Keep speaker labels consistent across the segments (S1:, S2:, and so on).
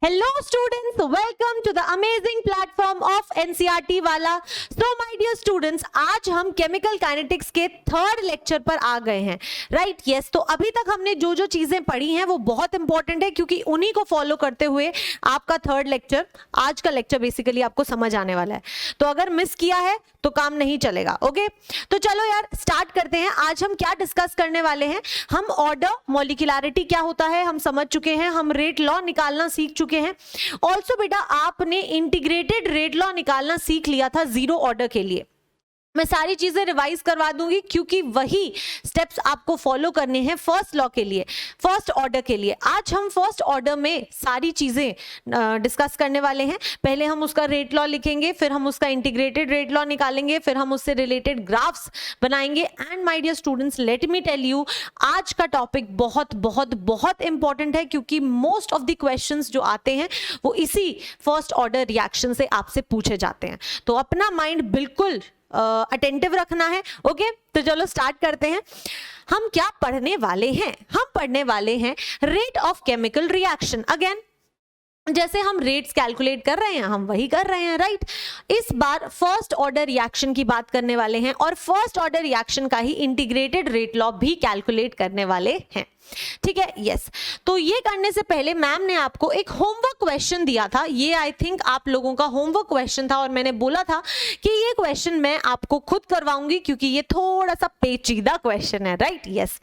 S1: Hello students, welcome to the amazing platform of NCERT वाला. So my dear students, आज हम chemical kinetics के third lecture पर आ गए हैं, राइट? यस. तो अभी तक हमने जो जो चीजें पढ़ी हैं वो बहुत इंपॉर्टेंट है, क्योंकि उन्हीं को फॉलो करते हुए आपका थर्ड लेक्चर, आज का लेक्चर बेसिकली आपको समझ आने वाला है. तो अगर मिस किया है तो काम नहीं चलेगा. ओके, तो चलो यार स्टार्ट करते हैं. आज हम क्या डिस्कस करने वाले हैं? हम ऑर्डर, मॉलिक्यूलरिटी क्या होता है हम समझ चुके हैं, हम रेट लॉ निकालना सीख चुके हैं. ऑल्सो बेटा आपने इंटीग्रेटेड रेट लॉ निकालना सीख लिया था जीरो ऑर्डर के लिए. मैं सारी चीजें रिवाइज करवा दूंगी, क्योंकि वही स्टेप्स आपको फॉलो करने हैं फर्स्ट लॉ के लिए, फर्स्ट ऑर्डर के लिए. आज हम फर्स्ट ऑर्डर में सारी चीजें डिस्कस करने वाले हैं. पहले हम उसका रेट लॉ लिखेंगे, फिर हम उसका इंटीग्रेटेड रेट लॉ निकालेंगे, फिर हम उससे रिलेटेड ग्राफ्स बनाएंगे. And my dear students, let me tell you, आज का टॉपिक बहुत बहुत बहुत इंपॉर्टेंट है, क्योंकि मोस्ट ऑफ द क्वेश्चंस जो आते हैं वो इसी फर्स्ट ऑर्डर रिएक्शन से आपसे पूछे जाते हैं. तो अपना माइंड बिल्कुल अटेंटिव रखना है. ओके, तो चलो स्टार्ट करते हैं. हम क्या पढ़ने वाले हैं? हम पढ़ने वाले हैं rate of chemical reaction. Again, जैसे हम रेट्स कैलकुलेट कर रहे हैं हम वही कर रहे हैं, राइट? इस बार फर्स्ट ऑर्डर रिएक्शन की बात करने वाले हैं, और फर्स्ट ऑर्डर रिएक्शन का ही इंटीग्रेटेड रेट लॉ भी कैलकुलेट करने वाले हैं. ठीक है, यस. तो ये करने से पहले मैम ने आपको एक होमवर्क क्वेश्चन दिया था. ये आई थिंक आप लोगों का होमवर्क क्वेश्चन था, और मैंने बोला था कि ये क्वेश्चन मैं आपको खुद करवाऊंगी, क्योंकि ये थोड़ा सा पेचीदा क्वेश्चन है, राइट? यस.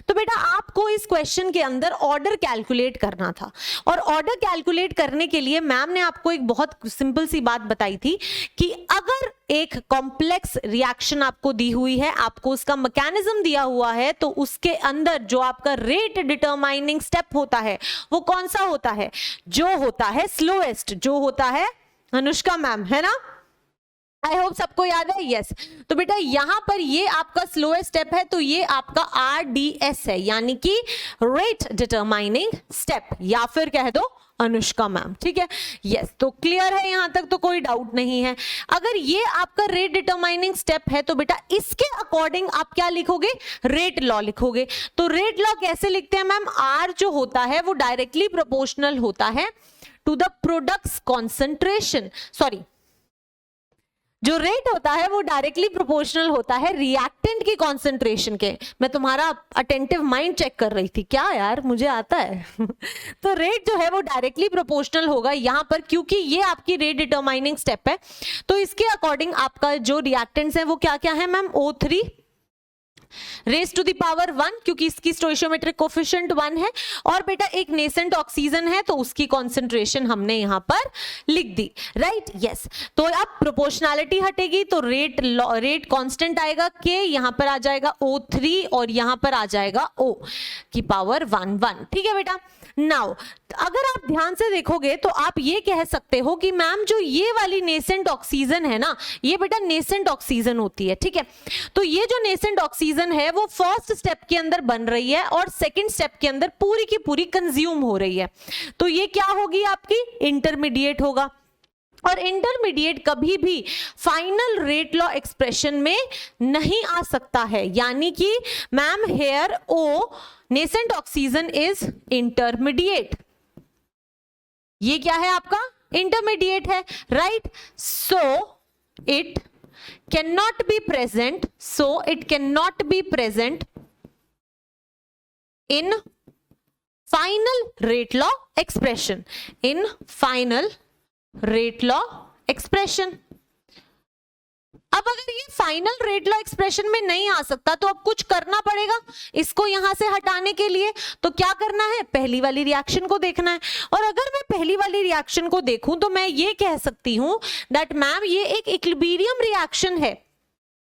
S1: तो बेटा आपको इस क्वेश्चन के अंदर ऑर्डर कैलकुलेट करना था, और ऑर्डर कैलकुलेट करने के लिए मैम ने आपको एक बहुत सिंपल सी बात बताई थी कि अगर एक कॉम्प्लेक्स रिएक्शन आपको दी हुई है, आपको उसका मैकेनिज्म दिया हुआ है, तो उसके अंदर जो आपका रेट डिटरमाइनिंग स्टेप होता है वो कौन सा होता है? जो होता है स्लोएस्ट, जो होता है अनुष्का मैम, है ना? आई होप सबको याद है. यस. तो बेटा यहां पर ये आपका स्लोएस्ट स्टेप है, तो ये आपका RDS है, यानी कि रेट डिटरमाइनिंग स्टेप, या फिर कह दो अनुष्का मैम. ठीक है, यस. तो क्लियर है यहां तक, तो कोई डाउट नहीं है. अगर ये आपका रेट डिटरमाइनिंग स्टेप है तो बेटा इसके अकॉर्डिंग आप क्या लिखोगे? रेट लॉ लिखोगे. तो रेट लॉ कैसे लिखते हैं मैम? R जो होता है वो डायरेक्टली प्रोपोर्शनल होता है to the products concentration. Sorry, जो रेट होता है वो डायरेक्टली प्रोपोर्शनल होता है रिएक्टेंट की कॉन्सेंट्रेशन के. मैं तुम्हारा अटेंटिव माइंड चेक कर रही थी, क्या यार मुझे आता है. तो रेट जो है वो डायरेक्टली प्रोपोर्शनल होगा यहां पर, क्योंकि ये आपकी रेट डिटरमाइनिंग स्टेप है. तो इसके अकॉर्डिंग आपका जो रिएक्टेंट्स है वो क्या क्या है ma'am? O3 raise to the power 1, क्योंकि इसकी स्टोइशियोमेट्रिक कोफिशिएंट 1 है. और बेटा एक नेसेंट ऑक्सीजन है, तो उसकी कॉन्सेंट्रेशन हमने यहां पर लिख दी, राइट? यस. तो अब प्रोपोर्शनैलिटी हटेगी, तो रेट कांस्टेंट आएगा, के यहां पर आ जाएगा O3, और यहां पर आ जाएगा O की पावर 1. ठीक है बेटा. नाउ अगर आप ध्यान से देखोगे तो आप ये कह सकते हो कि मैम जो ये वाली नेसेंट ऑक्सीजन है ना, ये बेटा नेसेंट ऑक्सीजन होती है. ठीक है, तो ये जो नेसेंट ऑक्सीजन है वो फर्स्ट स्टेप के अंदर बन रही है, और सेकंड स्टेप के अंदर पूरी की पूरी कंज्यूम हो रही है. तो ये क्या होगी? आपकी इंटरमीडिएट होगा. और इंटरमीडिएट कभी भी फाइनल रेट लॉ एक्सप्रेशन में नहीं आ सकता है, यानी कि ma'am here O nascent oxygen is intermediate. ये क्या है आपका? इंटरमीडिएट है, right? So it can not be present, so it can not be present in final rate law expression, in final rate law expression. अब अगर ये final rate law expression में नहीं आ सकता तो अब कुछ करना पड़ेगा इसको यहां से हटाने के लिए. तो क्या करना है? पहली वाली रिएक्शन को देखना है. और अगर मैं पहली वाली रिएक्शन को देखूं तो मैं ये कह सकती हूं दैट मैम ये एक इक्विलिब्रियम रिएक्शन है,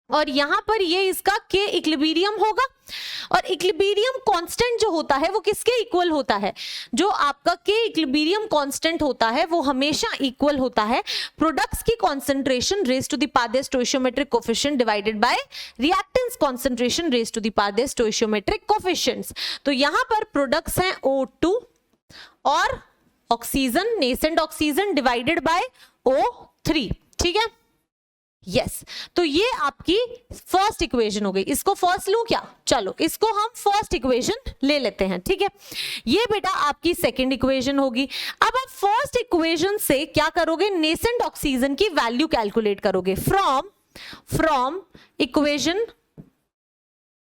S1: और यहां पर ये इसका के इक्विलिब्रियम होगा. और इक्विलिब्रियम कांस्टेंट जो होता है वो किसके इक्वल होता है? जो आपका के इक्विलिब्रियम कांस्टेंट होता है वो हमेशा इक्वल होता है प्रोडक्ट्स की concentration raise to the power stoichiometric coefficient divided by reactants concentration raise to the power stoichiometric coefficients. तो यहां पर प्रोडक्ट्स हैं O2 और oxygen, nascent oxygen divided by O3. ठीक है, यस तो ये आपकी फर्स्ट इक्वेशन हो गई। इसको फर्स्ट लूं क्या? चलो इसको हम फर्स्ट इक्वेशन ले लेते हैं, ठीक है। ये बेटा आपकी सेकंड इक्वेशन होगी। अब आप फर्स्ट इक्वेशन से क्या करोगे? नेसेंट ऑक्सीजन की वैल्यू कैलकुलेट करोगे फ्रॉम इक्वेशन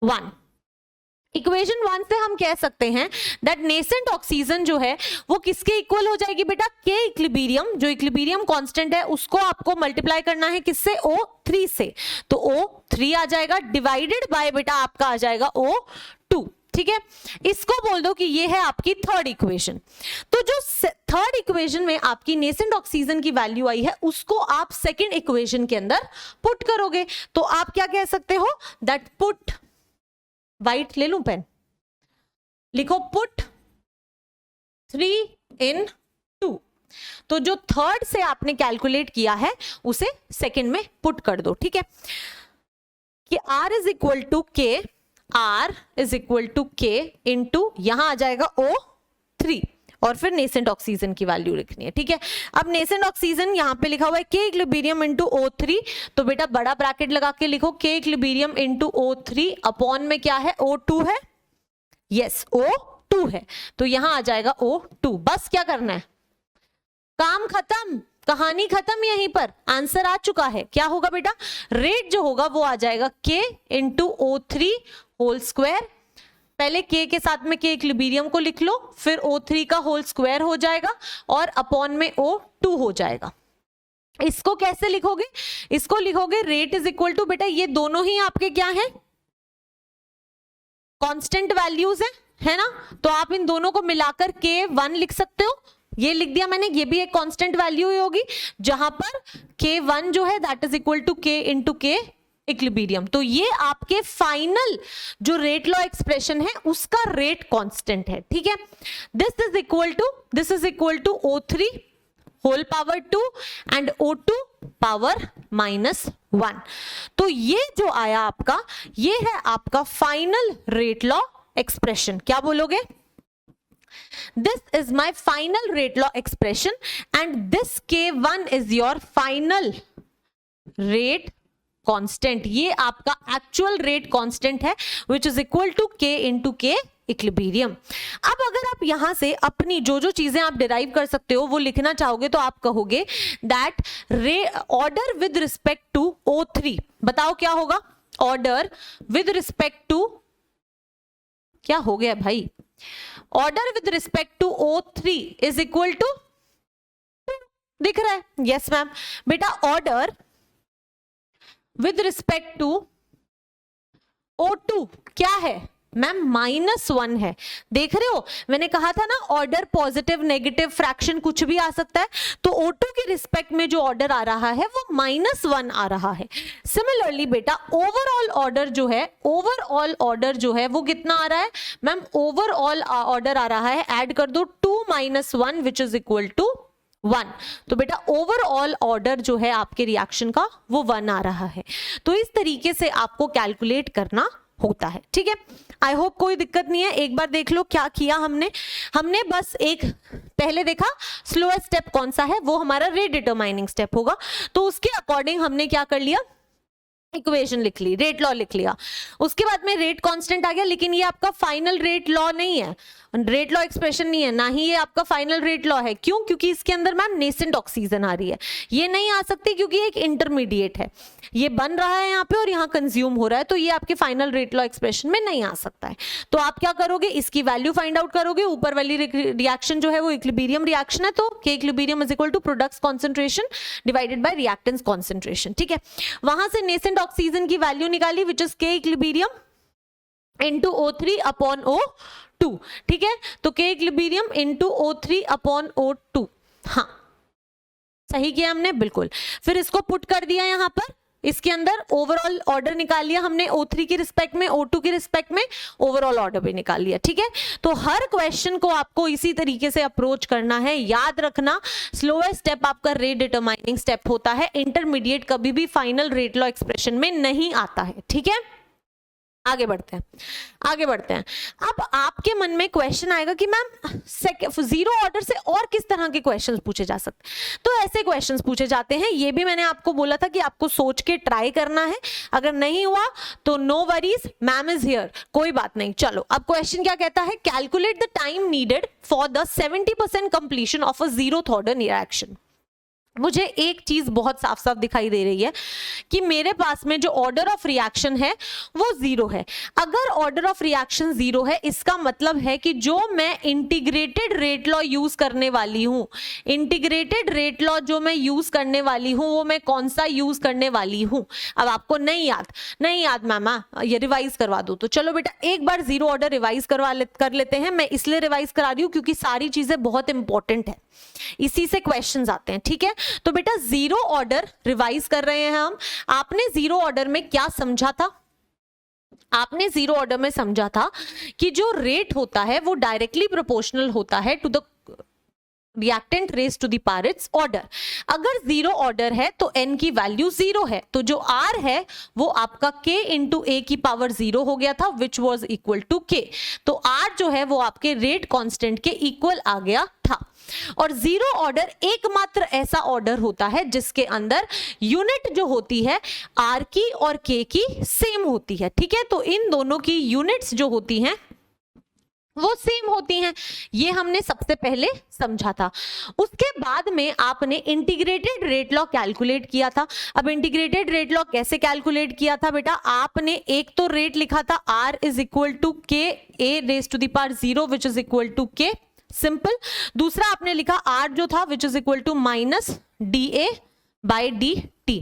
S1: 1। इक्वेशन 1 से हम कह सकते हैं दैट नेसेंट ऑक्सीजन जो है वो किसके इक्वल हो जाएगी बेटा? के इक्विलिब्रियम, जो इक्विलिब्रियम कांस्टेंट है उसको आपको मल्टीप्लाई करना है किससे? O3 से। तो O3 आ जाएगा डिवाइडेड बाय बेटा आपका आ जाएगा O2, ठीक है। इसको बोल दो कि ये है आपकी थर्ड इक्वेशन। तो जो थर्ड इक्वेशन में आपकी नेसेंट ऑक्सीजन की वैल्यू आई है उसको आप सेकेंड इक्वेशन के अंदर पुट करोगे। तो आप क्या कह सकते हो? दैट पुट, वाइट ले लूं पेन, लिखो पुट 3 in 2। तो जो थर्ड से आपने कैलकुलेट किया है उसे सेकंड में पुट कर दो, ठीक है। कि R इज इक्वल टू के, R इज इक्वल टू के इंटू यहां आ जाएगा O3 और फिर नेसेंट ऑक्सीजन की वैल्यू लिखनी है, ठीक है। अब नेसेंट ऑक्सीजन यहाँ पे लिखा हुआ है के इक्विलिब्रियम इंटू O3, तो बेटा बड़ा ब्रैकेट लगा के लिखो के इक्विलिब्रियम इंटू O3 अपॉन में क्या है? O2 है, यस O2 है, तो यहां आ जाएगा O2। बस क्या करना है? काम खत्म, कहानी खत्म, यहीं पर आंसर आ चुका है। क्या होगा बेटा? रेट जो होगा वो आ जाएगा के इंटू O3 होल स्क्वायर। पहले के साथ में के इक्विलिब्रियम को लिख लो, फिर O3 का होल स्क्वायर हो जाएगा और अपॉन में O2 हो जाएगा। इसको कैसे लिखोगे? इसको लिखोगे रेट इज इक्वल टू, बेटा ये दोनों ही आपके क्या है? कांस्टेंट वैल्यूज है ना। तो आप इन दोनों को मिलाकर K1 लिख सकते हो। ये लिख दिया मैंने, ये भी एक कांस्टेंट वैल्यू ही होगी जहां पर K1 जो है दैट इज इक्वल टू के इंटू के इक्विलिब्रियम। तो ये आपके फाइनल जो रेट लॉ एक्सप्रेशन है उसका रेट कांस्टेंट है, ठीक है। This is equal to O3 whole power 2 and O2 power -1। तो ये जो आया आपका, ये है आपका फाइनल रेट लॉ एक्सप्रेशन। क्या बोलोगे? This is my final rate law expression and this K1 is your final rate constant। ये आपका actual rate constant है which is equal to K into K equilibrium. अब अगर आप यहां से अपनी जो जो चीजें आप डिराइव कर सकते हो वो लिखना चाहोगे तो आप कहोगे that order with respect to O3। बताओ क्या होगा? ऑर्डर विद रिस्पेक्ट टू, क्या हो गया भाई? Order with respect to O3 is equal to, दिख रहा है? Yes ma'am. बेटा order with respect to O2 क्या है मैम? -1 है। देख रहे हो, मैंने कहा था ना ऑर्डर पॉजिटिव नेगेटिव फ्रैक्शन कुछ भी आ सकता है। तो O2 के रिस्पेक्ट में जो ऑर्डर आ रहा है वो -1 आ रहा है। सिमिलरली बेटा ओवरऑल ऑर्डर जो है वो कितना आ रहा है मैम? ओवरऑल ऑर्डर आ रहा है, ऐड कर दो 2 - 1 विच इज इक्वल टू 1। तो बेटा ओवरऑल ऑर्डर जो है आपके रिएक्शन का वो 1 आ रहा है। तो इस तरीके से आपको कैलकुलेट करना होता है, ठीक है। आई होप कोई दिक्कत नहीं है। एक बार देख लो क्या किया हमने बस एक पहले देखा स्लोएस्ट स्टेप कौन सा है, वो हमारा रेट डिटरमाइनिंग स्टेप होगा। तो उसके अकॉर्डिंग हमने क्या कर लिया? इक्वेशन लिख ली, रेट लॉ लिख लिया। उसके बाद में रेट कांस्टेंट आ गया, लेकिन ये आपका फाइनल रेट लॉ नहीं है, रेट लॉ एक्सप्रेशन नहीं है, ना ही ये आपका फाइनल रेट लॉ है। क्यों? क्योंकि इसके अंदर मैम नेसेंट ऑक्सीजन आ रही है। ये नहीं आ सकती क्योंकि एक इंटरमीडिएट है, ये बन रहा है यहाँ पे और यहाँ कंज्यूम हो रहा है, तो ये आपके फाइनल रेट लॉ एक्सप्रेशन में नहीं आ सकता है। तो आप क्या करोगे? इसकी वैल्यू फाइंड आउट करोगे। ऊपर वाली रिएक्शन जो है वो इक्विलिब्रियम रिएक्शन है, तो K equilibrium is equal to products concentration divided by reactants concentration, ठीक है। वहां से नेसेंट ऑक्सीजन की वैल्यू निकाली which is K equilibrium into O3 upon O2, ठीक है। तो K equilibrium into O3 upon O2, हाँ सही किया हमने, बिल्कुल। फिर इसको पुट कर दिया यहां पर, इसके अंदर ओवरऑल ऑर्डर निकाल लिया हमने O3 के रिस्पेक्ट में, O2 के रिस्पेक्ट में ओवरऑल ऑर्डर भी निकाल लिया, ठीक है। तो हर क्वेश्चन को आपको इसी तरीके से अप्रोच करना है। याद रखना स्लोएस्ट स्टेप आपका रेट डिटरमाइनिंग स्टेप होता है, इंटरमीडिएट कभी भी फाइनल रेट लॉ एक्सप्रेशन में नहीं आता है, ठीक है। आगे बढ़ते हैं, आगे बढ़ते हैं। अब आपके मन में क्वेश्चन आएगा कि मैम जीरो ऑर्डर से और किस तरह के क्वेश्चंस पूछे जा सकते हैं? तो ऐसे क्वेश्चंस पूछे जाते हैं, ये भी मैंने आपको बोला था कि आपको सोच के ट्राई करना है, अगर नहीं हुआ तो no worries, ma'am is here, कोई बात नहीं। चलो अब क्वेश्चन क्या कहता है, calculate the time needed for the 70% completion of a zeroth order reaction. मुझे एक चीज बहुत साफ साफ दिखाई दे रही है कि मेरे पास में जो ऑर्डर ऑफ रिएक्शन है वो जीरो है। अगर ऑर्डर ऑफ रिएक्शन जीरो है, इसका मतलब है कि जो मैं इंटीग्रेटेड रेट लॉ यूज करने वाली हूं, इंटीग्रेटेड रेट लॉ जो मैं यूज करने वाली हूं वो मैं कौन सा यूज करने वाली हूं। अब आपको नहीं याद मैमा, ये रिवाइज करवा दो। तो चलो बेटा एक बार जीरो ऑर्डर रिवाइज कर लेते हैं। मैं इसलिए रिवाइज करा रही हूं क्योंकि सारी चीजें बहुत इंपॉर्टेंट है, इसी से क्वेश्चंस आते हैं, ठीक है। तो बेटा जीरो ऑर्डर रिवाइज कर रहे हैं हम। आपने जीरो ऑर्डर में क्या समझा था? आपने जीरो ऑर्डर में समझा था कि जो रेट होता है वो डायरेक्टली प्रोपोर्शनल होता है to the reactant raise to the power its order. अगर जीरो ऑर्डर है तो n की वैल्यू जीरो है, तो जो r है वो आपका k इंटू a की पावर जीरो हो गया था, which was equal to k। तो r जो है वो आपके रेट कांस्टेंट के इक्वल आ गया था। और जीरो ऑर्डर एकमात्र ऐसा ऑर्डर होता है जिसके अंदर यूनिट जो होती है r की और k की सेम होती है, ठीक है। तो इन दोनों की यूनिट्स जो होती हैं वो सेम होती हैं, ये हमने सबसे पहले समझा था। उसके बाद में आपने इंटीग्रेटेड रेट लॉ कैलकुलेट किया था। अब इंटीग्रेटेड रेट लॉ कैसे कैलकुलेट किया था बेटा? आपने एक तो रेट लिखा था r is equal to k a raise to the power 0 which is equal to k, simple. दूसरा आपने लिखा r जो था which is equal to minus dA by dt।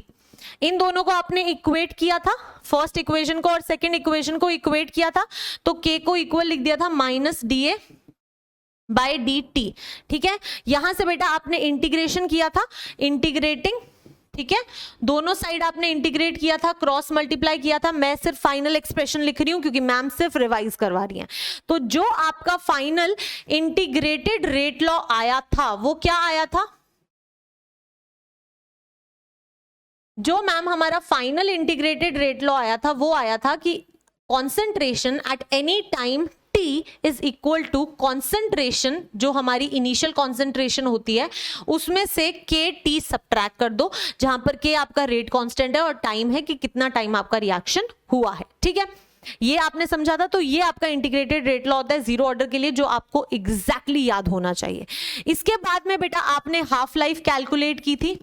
S1: इन दोनों को आपने इक्वेट किया था, फर्स्ट इक्वेशन को और सेकंड इक्वेशन को इक्वेट किया था, तो k को इक्वल लिख दिया था माइनस dA बाय dt, ठीक है। यहां से बेटा आपने इंटीग्रेशन किया था, इंटीग्रेटिंग, ठीक है, दोनों साइड आपने इंटीग्रेट किया था, क्रॉस मल्टीप्लाई किया था। मैं सिर्फ फाइनल एक्सप्रेशन लिख रही हूं क्योंकि मैम सिर्फ रिवाइज करवा रही हैं। तो जो आपका फाइनल इंटीग्रेटेड रेट लॉ आया था वो क्या आया था? जो मैम हमारा फाइनल इंटीग्रेटेड रेट लॉ आया था वो आया था कि concentration at any time T is equal to concentration, जो हमारी इनिशियल कॉन्सेंट्रेशन होती है उसमें से KT सब्ट्रैक्ट कर दो, जहां पर K आपका रेट कांस्टेंट है और टाइम है कि कितना टाइम आपका रिएक्शन हुआ है, ठीक है। ये आपने समझा था। तो ये आपका इंटीग्रेटेड रेट लॉ होता है जीरो ऑर्डर के लिए, जो आपको एग्जैक्टली याद होना चाहिए। इसके बाद में बेटा आपने हाफ लाइफ कैलकुलेट की थी,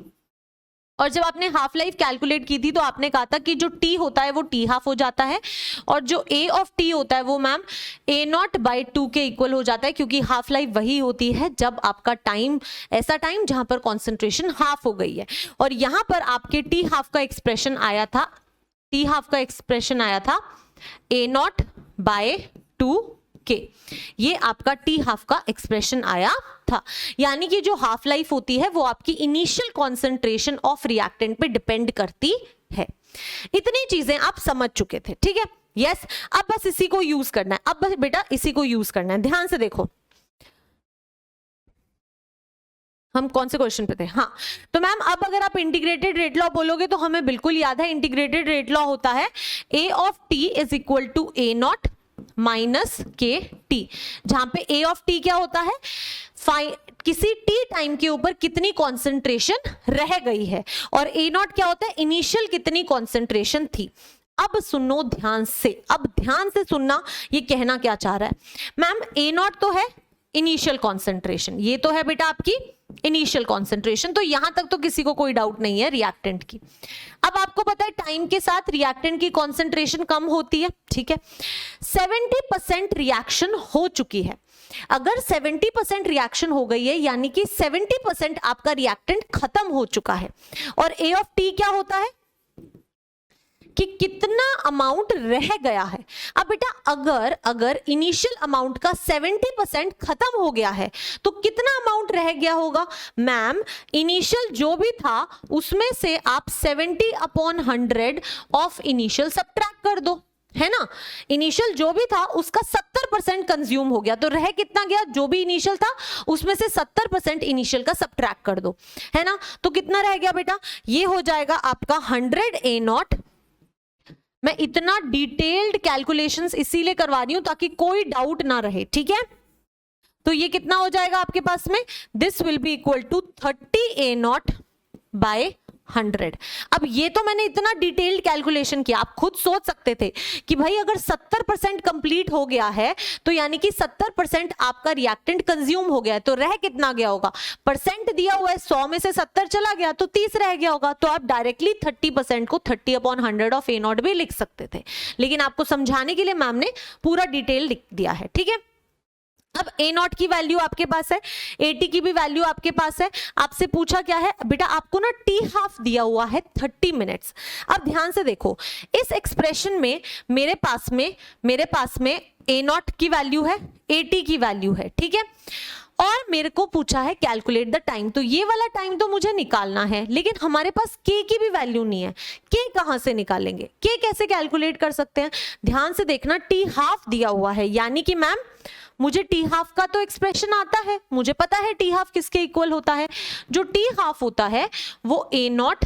S1: और जब आपने हाफ लाइफ कैलकुलेट की थी तो आपने कहा था कि जो t होता है वो t हाफ हो जाता है, और जो a ऑफ t होता है वो मैम a0 बाई 2 के इक्वल हो जाता है, क्योंकि हाफ लाइफ वही होती है जब आपका टाइम, ऐसा टाइम जहां पर कॉन्सेंट्रेशन हाफ हो गई है। और यहां पर आपके t हाफ का एक्सप्रेशन आया था, t हाफ का एक्सप्रेशन आया था a0 बाय 2k, ये आपका t हाफ का एक्सप्रेशन आया था। यानी कि जो हाफ लाइफ होती है वो आपकी इनिशियल कॉन्सेंट्रेशन ऑफ रिएक्टेंट पे डिपेंड करती है। इतनी चीजें आप समझ चुके थे, ठीक है। यस, अब बस इसी को यूज करना है, अब बस बेटा इसी को यूज करना है। ध्यान से देखो हम कौन से क्वेश्चन पे थे। हाँ, तो मैम अब अगर आप इंटीग्रेटेड रेट लॉ बोलोगे तो हमें बिल्कुल याद है, इंटीग्रेटेड रेट लॉ होता है a of t is equal to a0 minus K T, जहां पे a ऑफ t क्या होता है, किसी t टाइम के ऊपर कितनी कॉन्सेंट्रेशन रह गई है, और a0 क्या होता है, इनिशियल कितनी कॉन्सेंट्रेशन थी। अब सुनो ध्यान से, अब ध्यान से सुनना ये कहना क्या चाह रहा है। मैम a0 तो है इनिशियल कॉन्सेंट्रेशन, ये तो है बेटा आपकी इनिशियल कॉन्सेंट्रेशन, तो यहां तक तो किसी को कोई डाउट नहीं है रिएक्टेंट की। अब आपको पता है टाइम के साथ रिएक्टेंट की कॉन्सेंट्रेशन कम होती है, ठीक है। 70% रिएक्शन हो चुकी है। अगर 70% रिएक्शन हो गई है यानी कि 70% आपका रिएक्टेंट खत्म हो चुका है, और a ऑफ t क्या होता है कि कितना अमाउंट रह गया है। अब बेटा अगर इनिशियल अमाउंट का 70% खत्म हो गया है तो कितना अमाउंट रह गया होगा मैम, इनिशियल जो भी था उसमें से आप 70/100 ऑफ इनिशियल सब्ट्रैक्ट कर दो, है ना। इनिशियल जो भी था उसका 70% कंज्यूम हो गया, तो रह कितना गया, जो भी इनिशियल था उसमें से 70% इनिशियल का सब्ट्रैक्ट कर दो, है ना। तो कितना रह गया बेटा, ये हो जाएगा आपका 100 A0। मैं इतना डिटेल्ड कैलकुलेशंस इसीलिए करवा रही हूं ताकि कोई डाउट ना रहे, ठीक है। तो ये कितना हो जाएगा आपके पास में, this will be equal to 30A0 by 100। अब ये तो मैंने इतना डिटेल्ड कैलकुलेशन किया, आप खुद सोच सकते थे कि भाई अगर 70% कंप्लीट हो गया है तो यानी कि 70% आपका रिएक्टेंट कंज्यूम हो गया है, तो रह कितना गया होगा, परसेंट दिया हुआ है 100 में से 70 चला गया तो 30 रह गया होगा। तो आप डायरेक्टली 30% को 30/100 ऑफ A0 भी लिख सकते थे, लेकिन आपको समझाने के लिए मैम ने पूरा डिटेल लिख दिया है, ठीक है। अब A0 की वैल्यू आपके पास है, AT की भी वैल्यू आपके पास है। आपसे पूछा क्या है बेटा, आपको ना T½ दिया हुआ है 30 मिनट्स। अब ध्यान से देखो, इस एक्सप्रेशन में मेरे पास में A0 की वैल्यू है, AT की वैल्यू है, ठीक है। और मेरे को पूछा है कैलकुलेट द टाइम, तो ये वाला टाइम तो मुझे निकालना है, लेकिन हमारे पास K की भी वैल्यू नहीं है। K कहां से निकालेंगे, K कैसे कैलकुलेट कर सकते हैं, ध्यान से देखना, T½ दिया हुआ है, यानी कि मैम मुझे T½ का तो एक्सप्रेशन आता है, मुझे पता है T½ किसके इक्वल होता है, जो T½ होता है वो A0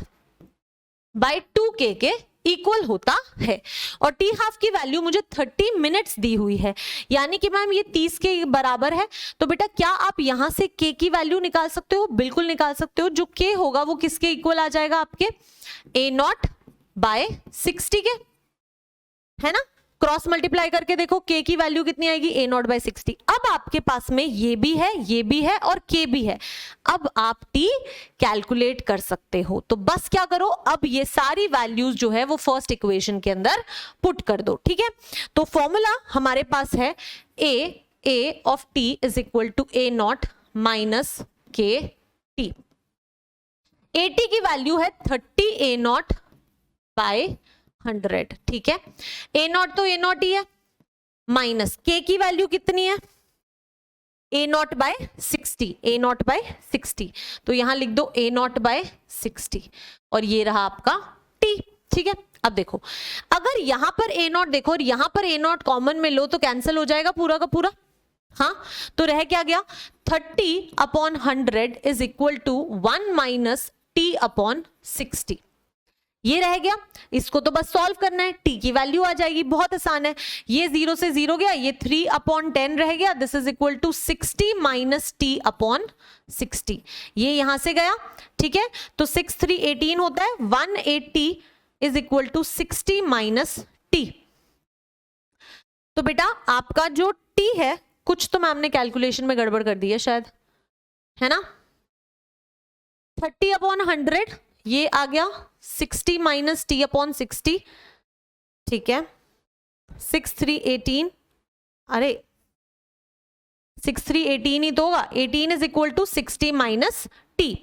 S1: बाय 2K के इक्वल होता है। और T½ की वैल्यू मुझे 30 मिनट्स दी हुई है, यानी कि मैम ये 30 के बराबर है। तो बेटा क्या आप यहां से K की वैल्यू निकाल सकते हो, बिल्कुल निकाल सकते हो। जो K होगा वो किसके इक्वल आ जाएगा, आपके A0 बाय 60 के, है ना। क्रॉस मल्टीप्लाई करके देखो K की वैल्यू कितनी आएगी, A0 बाय 60। अब आपके पास में ये भी है और K भी है। अब आप T कैलकुलेट कर सकते हो, तो बस क्या करो, अब ये सारी वैल्यूज जो है वो फर्स्ट इक्वेशन के अंदर पुट कर दो, ठीक है। तो फॉर्मूला हमारे पास है A of T is equal to A0 minus KT। AT की वैल्यू है 30A0 बाय 100, ठीक है। A0 तो A0 ही है, माइनस K की वैल्यू कितनी है, A0 बाय 60, A0 बाय 60। तो यहां लिख दो A0 बाय 60 और ये रहा आपका T, ठीक है। अब देखो, अगर यहां पर A0 देखो और यहां पर A0 कॉमन में लो तो कैंसिल हो जाएगा पूरा का पूरा, हाँ। तो रह क्या गया, 30/100 is equal to 1 minus T/60, ये रह गया। इसको तो बस सॉल्व करना है, T की वैल्यू आ जाएगी, बहुत आसान है। ये 0 से 0 गया, ये 3/10 रह गया, this is equal to 60 minus T/60, ये यहां से गया, ठीक है। तो 6 3 18 होता है, 180 is equal to 60 minus T। तो बेटा आपका जो T है, कुछ तो मैम ने कैलकुलेशन में गड़बड़ कर दी है शायद, है ना। 30/100 ये आ गया 60 माइनस T/60, ठीक है। 6 3 18, अरे 6 3 18 ही तो होगा, 18 is equal to 60 minus T।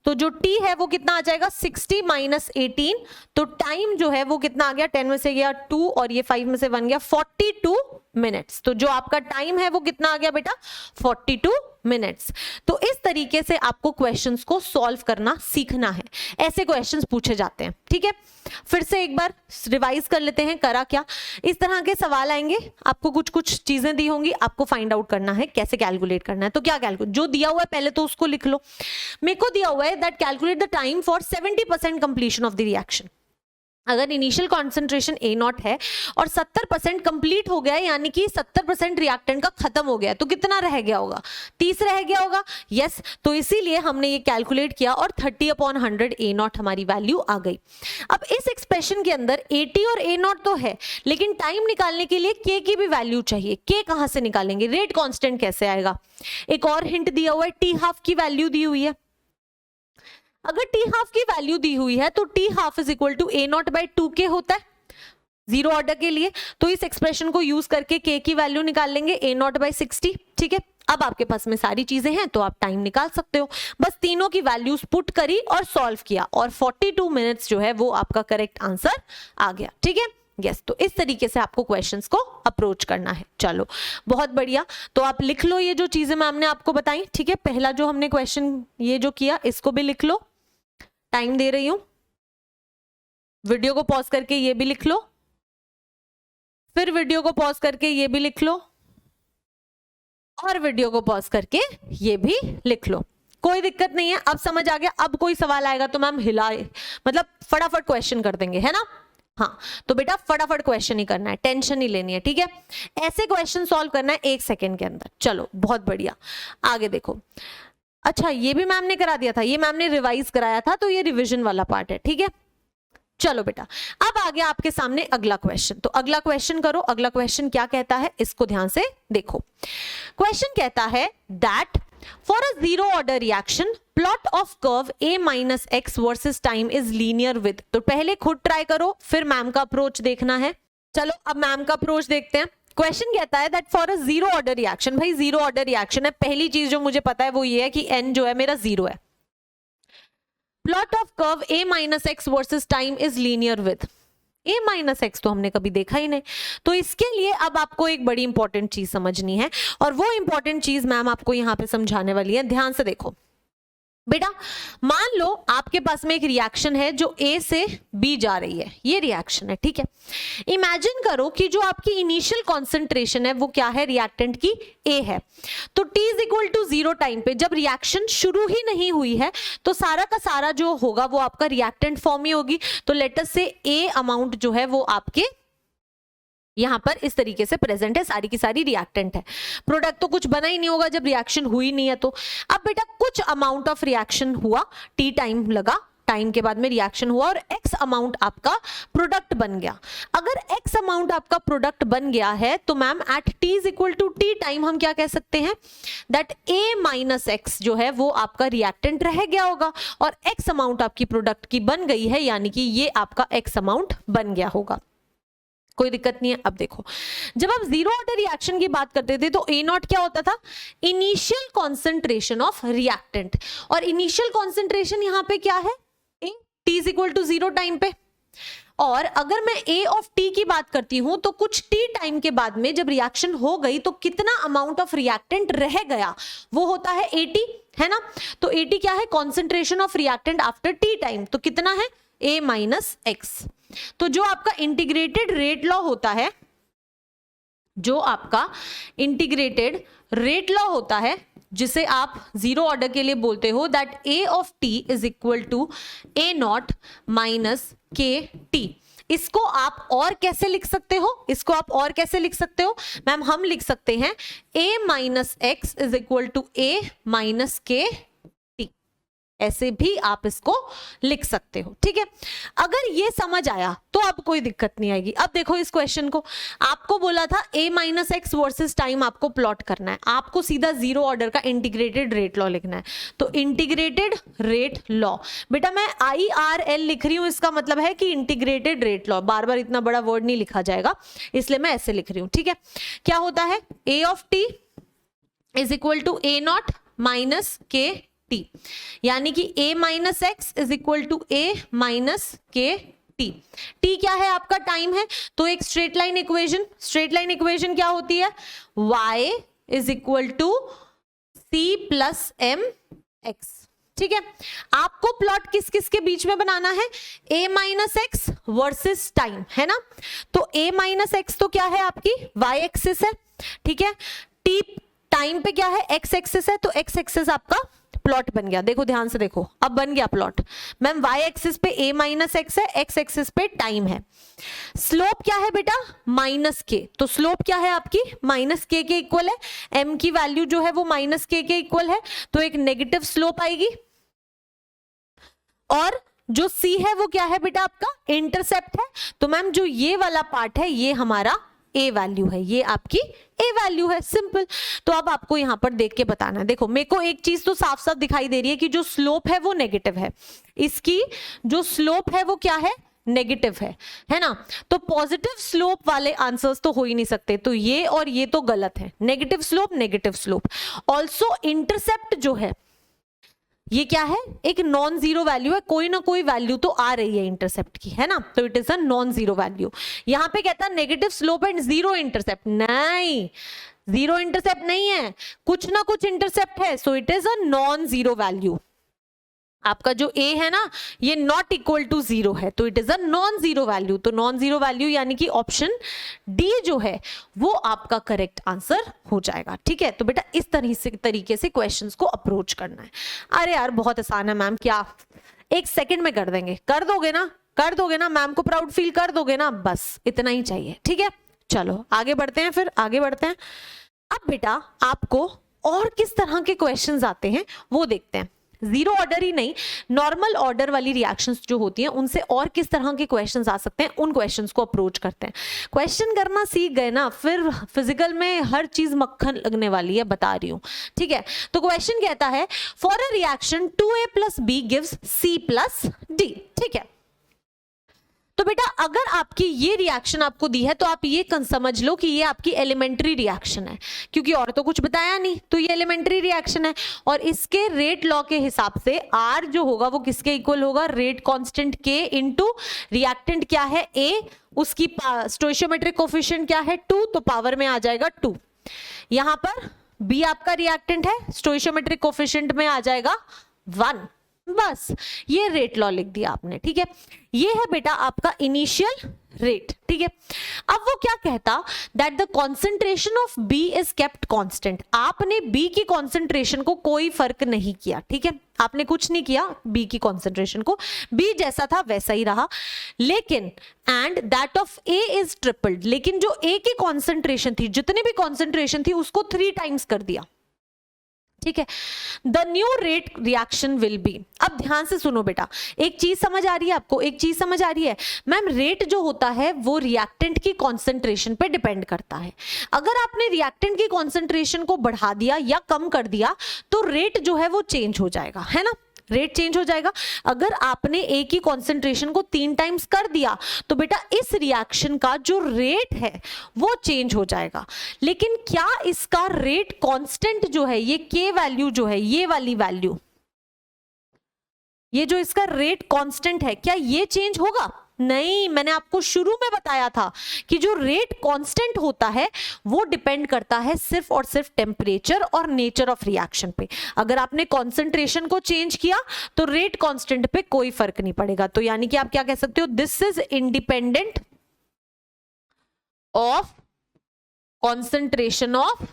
S1: तो जो T है वो कितना आ जाएगा, 60 माइनस 18। तो टाइम जो है वो कितना आ गया, 10 में से गया 2 और ये 5 में से 1 गया, 42 मिनट्स। तो जो आपका टाइम है वो कितना आ गया बेटा, 42 मिनट्स। तो इस तरीके से आपको क्वेश्चंस को सॉल्व करना सीखना है, ऐसे क्वेश्चंस पूछे जाते हैं, ठीक है। फिर से एक बार रिवाइज कर लेते हैं, करा क्या। इस तरह के सवाल आएंगे, आपको कुछ कुछ चीजें दी होंगी, आपको फाइंड आउट करना है कैसे कैलकुलेट करना है। तो क्या कैलकुलेट, जो दिया हुआ है पहले तो उसको लिख लो। मेरे को दिया हुआ है that calculate the time for 70% completion of the reaction. अगर इनिशियल कॉन्सेंट्रेशन A0 है और 70% कंप्लीट हो गया है, यानी कि 70% रिएक्टेंट का खत्म हो गया है, तो कितना रह गया होगा, 30 रह गया होगा, यस। तो इसीलिए हमने ये कैलकुलेट किया और 30/100 A0 हमारी वैल्यू आ गई। अब इस एक्सप्रेशन के अंदर AT और A0 तो है, लेकिन टाइम निकालने के लिए K की भी वैल्यू चाहिए। K कहां से निकालेंगे, रेट कांस्टेंट कैसे आएगा। एक और हिंट दिया हुआ है, T½ की वैल्यू दी हुई है। अगर T½ की वैल्यू दी हुई है तो T½ is equal to A0 bye 2K होता है जीरो ऑर्डर के लिए। तो इस एक्सप्रेशन को यूज करके K की वैल्यू निकाल लेंगे, A0 बाय 60, ठीक है। अब आपके पास में सारी चीजें हैं तो आप टाइम निकाल सकते हो, बस तीनों की वैल्यूज पुट करी और सॉल्व किया और 42 मिनट्स जो है वो आपका करेक्ट आंसर आ गया, ठीक है। यस, तो इस तरीके से आपको क्वेश्चंस को अप्रोच करना है। चलो बहुत बढ़िया, तो आप लिख लो ये जो चीजें मैम ने आपको बताई, ठीक है। पहला जो हमने क्वेश्चन ये जो किया इसको भी लिख लो, टाइम दे रही हूं, वीडियो को पॉज करके ये भी लिख लो, फिर वीडियो को पॉज करके ये भी लिख लो और वीडियो को पॉज करके ये भी लिख लो। कोई दिक्कत नहीं है, अब समझ आ गया। अब कोई सवाल आएगा तो मैम हिलाए, मतलब फटाफट क्वेश्चन कर देंगे, है ना। हाँ, तो बेटा फटाफट क्वेश्चन ही करना है, टेंशन नहीं लेनी है, ठीक है। ऐसे क्वेश्चन सॉल्व करना है 1 सेकेंड के अंदर। चलो बहुत बढ़िया, आगे देखो। अच्छा ये भी मैम ने करा दिया था, ये मैम ने रिवाइज कराया था, तो ये रिवीजन वाला पार्ट है, ठीक है। चलो बेटा अब आ गया आपके सामने अगला क्वेश्चन, तो अगला क्वेश्चन करो। अगला क्वेश्चन क्या कहता है इसको ध्यान से देखो। क्वेश्चन कहता है that for a zero order reaction plot of curve a minus x versus time is linear with. तो पहले खुद ट्राई करो, फिर मैम का अप्रोच देखना है। चलो अब मैम का अप्रोच देखते हैं। क्वेश्चन कहता है that for a zero order reaction, भाई जीरो ऑर्डर रिएक्शन है, पहली चीज जो मुझे पता है वो ये है कि n जो है मेरा जीरो है। Plot of curve a minus x versus time is linear with a minus x, तो हमने कभी देखा ही नहीं। तो इसके लिए अब आपको एक बड़ी इंपॉर्टेंट चीज समझनी है, और वो इंपॉर्टेंट चीज मैम आपको यहां पे समझाने वाली है। ध्यान से देखो बेटा, मान लो आपके पास में एक रिएक्शन है जो A से B जा रही है, ये रिएक्शन है, ठीक है। इमेजिन करो कि जो आपकी इनिशियल कॉन्सेंट्रेशन है वो क्या है, रिएक्टेंट की A है। तो T is equal to 0 time पे जब रिएक्शन शुरू ही नहीं हुई है तो सारा का सारा जो होगा वो आपका रिएक्टेंट फॉर्म ही होगी। तो लेट अस से A अमाउंट जो है वो आपके यहां पर इस तरीके से प्रेजेंट है, सारी की सारी रिएक्टेंट है। प्रोडक्ट तो कुछ बना ही नहीं होगा जब रिएक्शन हुई नहीं है। तो अब बेटा कुछ अमाउंट ऑफ रिएक्शन हुआ, टी टाइम लगा, टाइम के बाद में रिएक्शन हुआ और एक्स अमाउंट आपका प्रोडक्ट बन गया। अगर एक्स अमाउंट आपका प्रोडक्ट बन गया है तो ma'am at T is equal to T time हम क्या कह सकते हैं, दैट ए माइनस एक्स जो है वो आपका रिएक्टेंट रह गया होगा और एक्स अमाउंट आपकी प्रोडक्ट की बन गई है, यानी कि ये आपका एक्स अमाउंट बन गया होगा। कोई दिक्कत नहीं है। अब देखो जब आप जीरो ऑर्डर रिएक्शन की बात करते थे तो ए नॉट क्या होता था, इनिशियल कॉन्सेंट्रेशन ऑफ रिएक्टेंट, और इनिशियल कॉन्सेंट्रेशन यहां पे क्या है, A T is equal to 0 time पे। और अगर मैं ए ऑफ टी की बात करती हूं तो कुछ टी टाइम के बाद में जब रिएक्शन हो गई तो कितना अमाउंट ऑफ रिएक्टेंट रह गया, वो होता है एटी, है ना। तो एटी क्या है, concentration of reactant after T time, तो कितना है ए माइनस एक्स। तो जो आपका इंटीग्रेटेड रेट लॉ होता है, जो आपका इंटीग्रेटेड रेट लॉ होता है जिसे आप जीरो ऑर्डर के लिए बोलते हो, that A of T is equal to A naught minus K T. इसको आप और कैसे लिख सकते हो, इसको आप और कैसे लिख सकते हो मैम, हम लिख सकते हैं A minus X is equal to A minus K, ऐसे भी आप इसको लिख सकते हो, ठीक है। अगर ये समझ आया तो अब कोई दिक्कत नहीं आएगी। अब देखो इस क्वेश्चन को, आपको बोला था ए माइनस एक्स वर्सेस टाइम आपको प्लॉट करना है, आपको सीधा जीरो ऑर्डर का इंटीग्रेटेड रेट लॉ लिखना है। तो इंटीग्रेटेड रेट लॉ, बेटा मैं IRL लिख रही हूं, इसका मतलब है कि इंटीग्रेटेड रेट लॉ, बार बार इतना बड़ा वर्ड नहीं लिखा जाएगा इसलिए मैं ऐसे लिख रही हूं, ठीक है। क्या होता है, A of T is equal to A naught minus K T, यानी कि a minus X is equal to a minus K T. t क्या है, आपका टाइम है। तो एक स्ट्रेट लाइन इक्वेशन क्या होती है, y is equal to c plus M X, ठीक है। आपको प्लॉट किस किस के बीच में बनाना है, a minus x versus time, है ना। तो a माइनस एक्स तो क्या है, आपकी y एक्सिस है, ठीक है। t टाइम पे क्या है, x एक्सिस है, तो x एक्सिस आपका प्लॉट बन गया। देखो ध्यान से देखो, अब बन गया प्लॉट। मैम y एक्सिस पे a माइनस एक्स है, x एक्सिस पे टाइम है। स्लोप क्या है बेटा, माइनस के, तो स्लोप क्या है आपकी माइनस के इक्वल है, m की वैल्यू जो है वो माइनस के इक्वल है, तो एक नेगेटिव स्लोप आएगी। और जो c है वो क्या है बेटा, आपका इंटरसेप्ट है। तो मैम जो ये वाला पार्ट है ये हमारा ए वैल्यू है, ये आपकी ए वैल्यू है, सिंपल। तो अब आपको यहां पर देख के बताना है। देखो मेरे को एक चीज तो साफ साफ दिखाई दे रही है कि जो स्लोप है वो नेगेटिव है, इसकी जो स्लोप है वो क्या है, नेगेटिव है ना। तो पॉजिटिव स्लोप वाले आंसर्स तो हो ही नहीं सकते, तो ये और ये तो गलत है, नेगेटिव स्लोप। ऑल्सो इंटरसेप्ट जो है ये क्या है, एक नॉन जीरो वैल्यू है, कोई ना कोई वैल्यू तो आ रही है इंटरसेप्ट की, है ना। तो it is a non zero value. यहां पे कहता है negative slope and zero intercept, नहीं, जीरो इंटरसेप्ट नहीं है, कुछ ना कुछ इंटरसेप्ट है, so it is a non zero value. आपका जो a है ना ये नॉट इक्वल टू 0 है, तो it is a non zero value. तो नॉन जीरो वैल्यू यानी कि ऑप्शन डी जो है वो आपका करेक्ट आंसर हो जाएगा, ठीक है। तो बेटा इस तरीके से क्वेश्चंस को अप्रोच करना है। अरे यार बहुत आसान है मैम, क्या 1 सेकंड में कर देंगे, कर दोगे ना, कर दोगे ना, मैम को प्राउड फील कर दोगे ना, बस इतना ही चाहिए, ठीक है। चलो आगे बढ़ते हैं, फिर आगे बढ़ते हैं। अब बेटा आपको और किस तरह के क्वेश्चंस आते हैं वो देखते हैं। जीरो ऑर्डर ही नहीं, नॉर्मल ऑर्डर वाली रिएक्शंस जो होती हैं उनसे और किस तरह के क्वेश्चंस आ सकते हैं, उन क्वेश्चंस को अप्रोच करते हैं। क्वेश्चन करना सीख गए ना, फिर फिजिकल में हर चीज मक्खन लगने वाली है, बता रही हूं, ठीक है। तो क्वेश्चन कहता है for a reaction 2A + B gives C + D, ठीक है। तो बेटा अगर आपकी ये रिएक्शन आपको दी है तो आप ये समझ लो कि ये आपकी एलिमेंट्री रिएक्शन है, क्योंकि और तो कुछ बताया नहीं, तो ये एलिमेंट्री रिएक्शन है। और इसके रेट लॉ के हिसाब से R जो होगा वो किसके इक्वल होगा, rate constant K into reactant क्या है A, उसकी स्टोइशियोमेट्रिक कोफिशिएंट क्या है 2, तो पावर में आ जाएगा 2। यहां पर B आपका रिएक्टेंट है, स्टोइशियोमेट्रिक कोफिशिएंट में आ जाएगा 1। बस ये रेट लॉ लिख दिया आपने, ठीक है। ये है बेटा आपका इनिशियल रेट, ठीक है। अब वो क्या कहता, that the concentration of B is kept constant. आपने बी की कॉन्सेंट्रेशन को कोई फर्क नहीं किया, ठीक है, आपने कुछ नहीं किया बी की कॉन्सेंट्रेशन को, बी जैसा था वैसा ही रहा। लेकिन and that of A is tripled, लेकिन जो ए की कॉन्सेंट्रेशन थी, जितनी भी कॉन्सेंट्रेशन थी उसको 3 टाइम्स कर दिया, ठीक है। The new rate reaction will be. अब ध्यान से सुनो बेटा, एक चीज समझ आ रही है आपको, एक चीज समझ आ रही है मैम, रेट जो होता है वो रिएक्टेंट की कॉन्सेंट्रेशन पे डिपेंड करता है। अगर आपने रिएक्टेंट की कॉन्सेंट्रेशन को बढ़ा दिया या कम कर दिया तो रेट जो है वो चेंज हो जाएगा, है ना, रेट चेंज हो जाएगा। अगर आपने ए की कॉन्सेंट्रेशन को 3 टाइम्स कर दिया तो बेटा इस रिएक्शन का जो रेट है वो चेंज हो जाएगा। लेकिन क्या इसका रेट कांस्टेंट जो है, ये के वैल्यू जो है, ये वाली वैल्यू, ये जो इसका रेट कांस्टेंट है, क्या ये चेंज होगा? नहीं, मैंने आपको शुरू में बताया था कि जो रेट कांस्टेंट होता है वो डिपेंड करता है सिर्फ और सिर्फ टेम्परेचर और नेचर ऑफ रिएक्शन पे। अगर आपने कॉन्सेंट्रेशन को चेंज किया तो रेट कांस्टेंट पे कोई फर्क नहीं पड़ेगा। तो यानी कि आप क्या कह सकते हो, this is independent of concentration of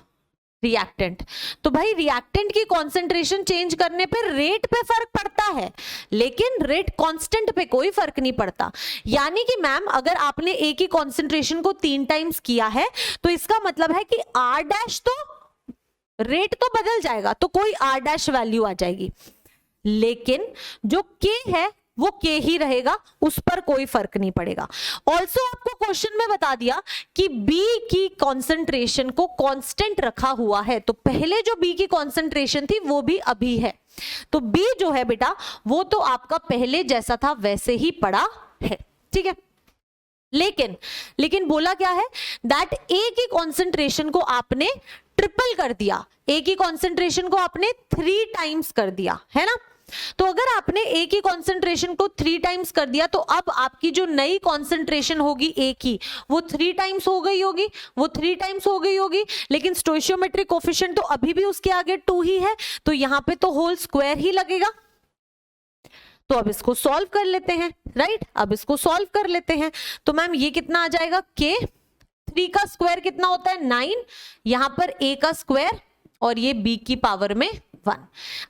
S1: reactant. तो भाई रिएक्टेंट की कॉन्सेंट्रेशन चेंज करने पे रेट पे फर्क पड़ता है, लेकिन रेट कांस्टेंट पे कोई फर्क नहीं पड़ता। यानी कि मैम अगर आपने ए की कॉन्सेंट्रेशन को 3 टाइम्स किया है तो इसका मतलब है कि आर डैश, तो रेट तो बदल जाएगा, तो कोई आर डैश वैल्यू आ जाएगी, लेकिन जो के है वो के ही रहेगा, उस पर कोई फर्क नहीं पड़ेगा। ऑल्सो आपको क्वेश्चन में बता दिया कि बी की कॉन्सेंट्रेशन को कांस्टेंट रखा हुआ है, तो पहले जो बी की कॉन्सेंट्रेशन थी वो भी अभी है, तो बी जो है बेटा वो तो आपका पहले जैसा था वैसे ही पड़ा है, ठीक है। लेकिन बोला क्या है, दैट ए की कॉन्सेंट्रेशन को आपने ट्रिपल कर दिया, ए की कॉन्सेंट्रेशन को आपने 3 टाइम्स कर दिया, है ना। तो अगर आपने ए की कॉन्सेंट्रेशन को 3 टाइम्स कर दिया तो अब आपकी जो नई कॉन्सेंट्रेशन होगी ए की वो 3 टाइम्स हो गई होगी, वो 3 टाइम्स हो गई होगी, लेकिन स्टोइशियोमेट्रिक कोफिशिएंट तो अभी भी उसके आगे 2 ही है, तो यहां पे तो होल स्क्वायर ही लगेगा। तो अब इसको सॉल्व कर लेते हैं, राइट, अब इसको सॉल्व कर लेते हैं। तो मैम ये कितना आ जाएगा, के 3 का स्क्वायर कितना होता है 9, यहां पर ए का स्क्वायर और ये बी की पावर में 1।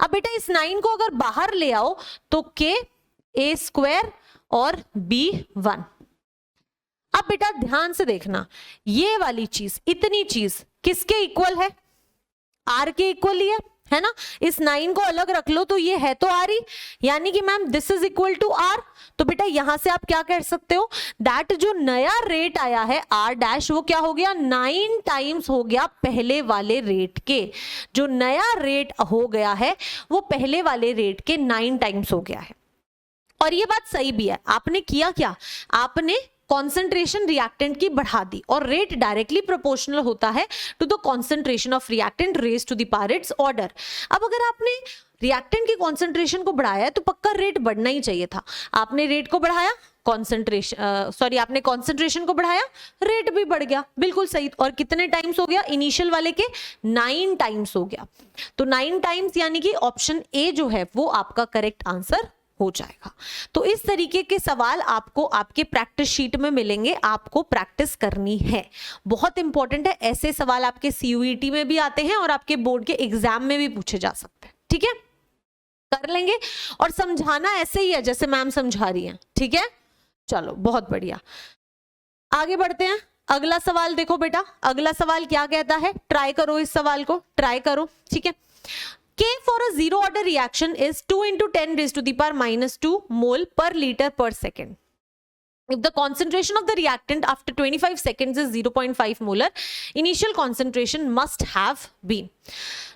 S1: अब बेटा इस 9 को अगर बाहर ले आओ तो के ए स्क्वायर और बी 1। अब बेटा ध्यान से देखना, ये वाली चीज, इतनी चीज किसके इक्वल है, आर के इक्वल ही है ना। इस 9 को अलग रख लो तो ये है तो आर ही, यानी कि ma'am this is equal to R. तो बेटा यहां से आप क्या कह सकते हो, दैट जो नया रेट आया है आर डैश वो क्या हो गया, 9 टाइम्स हो गया पहले वाले रेट के। जो नया रेट हो गया है वो पहले वाले रेट के 9 टाइम्स हो गया है। और ये बात सही भी है, आपने किया क्या, आपने कॉन्सेंट्रेशन रिएक्टेंट की बढ़ा दी, और रेट डायरेक्टली प्रोपोर्शनल होता है to the concentration of reactant raise to the power its order. अब अगर आपने रिएक्टेंट की कॉन्सेंट्रेशन को बढ़ाया तो पक्का रेट बढ़ना ही चाहिए था। आपने रेट को बढ़ाया, आपने कॉन्सेंट्रेशन को बढ़ाया, रेट भी बढ़ गया, बिल्कुल सही। और कितने टाइम्स हो गया, इनिशियल वाले के 9 टाइम्स हो गया। तो 9 टाइम्स यानी कि ऑप्शन ए जो है वो आपका करेक्ट आंसर हो जाएगा। तो इस तरीके के सवाल आपको आपके प्रैक्टिस शीट में मिलेंगे, आपको प्रैक्टिस करनी है, बहुत इंपॉर्टेंट है। ऐसे सवाल आपके सीयूईटी में भी आते हैं और आपके बोर्ड के एग्जाम में भी पूछे जा सकते हैं, ठीक है, कर लेंगे। और समझाना ऐसे ही है जैसे मैम समझा रही हैं, ठीक है। चलो बहुत बढ़िया, आगे बढ़ते हैं। अगला सवाल देखो बेटा, अगला सवाल क्या कहता है, ट्राई करो इस सवाल को, ट्राई करो, ठीक है। K for a zero order reaction is 2 into 10 raised to the power minus 2 mole per liter per second. If the concentration of the reactant after 25 seconds is 0.5 molar, initial concentration must have been.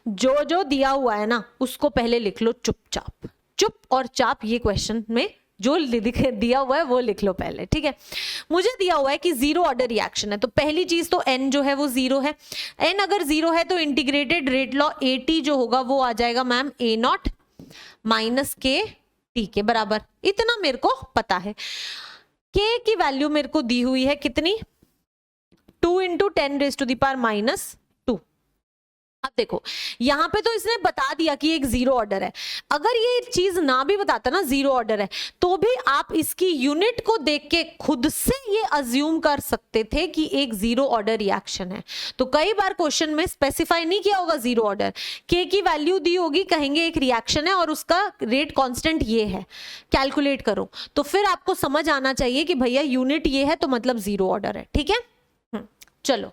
S1: जो जो दिया हुआ है ना उसको पहले लिख लो चुपचाप, चुप और चाप, ये क्वेश्चन में जो दिया हुआ है वो लिख लो पहले, ठीक है। मुझे दिया हुआ है कि जीरो ऑर्डर रिएक्शन है, तो पहली चीज तो n जो है वो जीरो है। n अगर जीरो है तो इंटीग्रेटेड रेट लॉ AT जो होगा वो आ जाएगा ma'am A naught minus K T के बराबर। इतना मेरे को पता है। k की वैल्यू मेरे को दी हुई है कितनी, 2 into 10 raise to the power minus 2। अब देखो यहां पे तो इसने बता दिया कि एक जीरो ऑर्डर है, अगर ये चीज ना भी बताता ना जीरो ऑर्डर है, तो भी आप इसकी यूनिट को देख के खुद से ये अज्यूम कर सकते थे कि एक जीरो ऑर्डर रिएक्शन है। तो कई बार क्वेश्चन में स्पेसिफाई नहीं किया होगा जीरो ऑर्डर, के की वैल्यू दी होगी, कहेंगे एक रिएक्शन है और उसका रेट कांस्टेंट ये है, कैलकुलेट करो, तो फिर आपको समझ आना चाहिए कि भैया यूनिट ये है तो मतलब जीरो ऑर्डर है, ठीक है। चलो,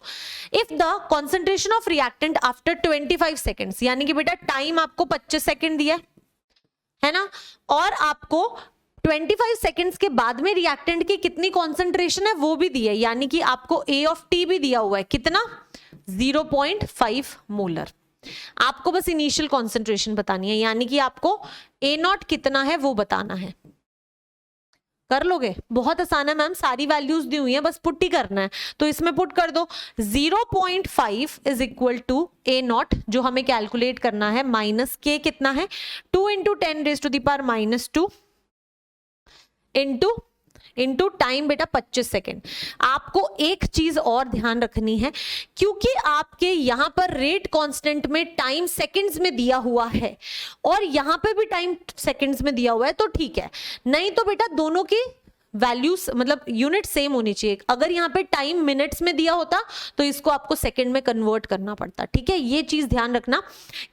S1: if the concentration of reactant after 25 seconds, यानी कि बेटा टाइम आपको 25 सेकेंड दिया है ना, और आपको 25 सेकेंड्स के बाद में रिएक्टेंट की कितनी कॉन्सेंट्रेशन है वो भी दी है, यानी कि आपको A ऑफ T भी दिया हुआ है, कितना 0.5 मोलर। आपको बस इनिशियल कॉन्सेंट्रेशन बतानी है, यानी कि आपको A नॉट कितना है वो बताना है। कर लोगे, बहुत आसान है मैम, सारी वैल्यूज दी हुई है, बस पुट ही करना है, तो इसमें पुट कर दो 0.5 is equal to A naught जो हमें कैलकुलेट करना है, माइनस के कितना है 2 into 10 raise to the power minus 2 into time बेटा 25 सेकेंड। आपको एक चीज और ध्यान रखनी है, क्योंकि आपके यहां पर रेट कांस्टेंट में टाइम सेकंड्स में दिया हुआ है और यहां पे भी टाइम सेकंड्स में दिया हुआ है, तो ठीक है, नहीं तो बेटा दोनों की वैल्यूज मतलब यूनिट सेम होनी चाहिए। अगर यहाँ पे टाइम मिनट्स में दिया होता तो इसको आपको सेकंड में कन्वर्ट करना पड़ता, ठीक है। ये चीज ध्यान रखना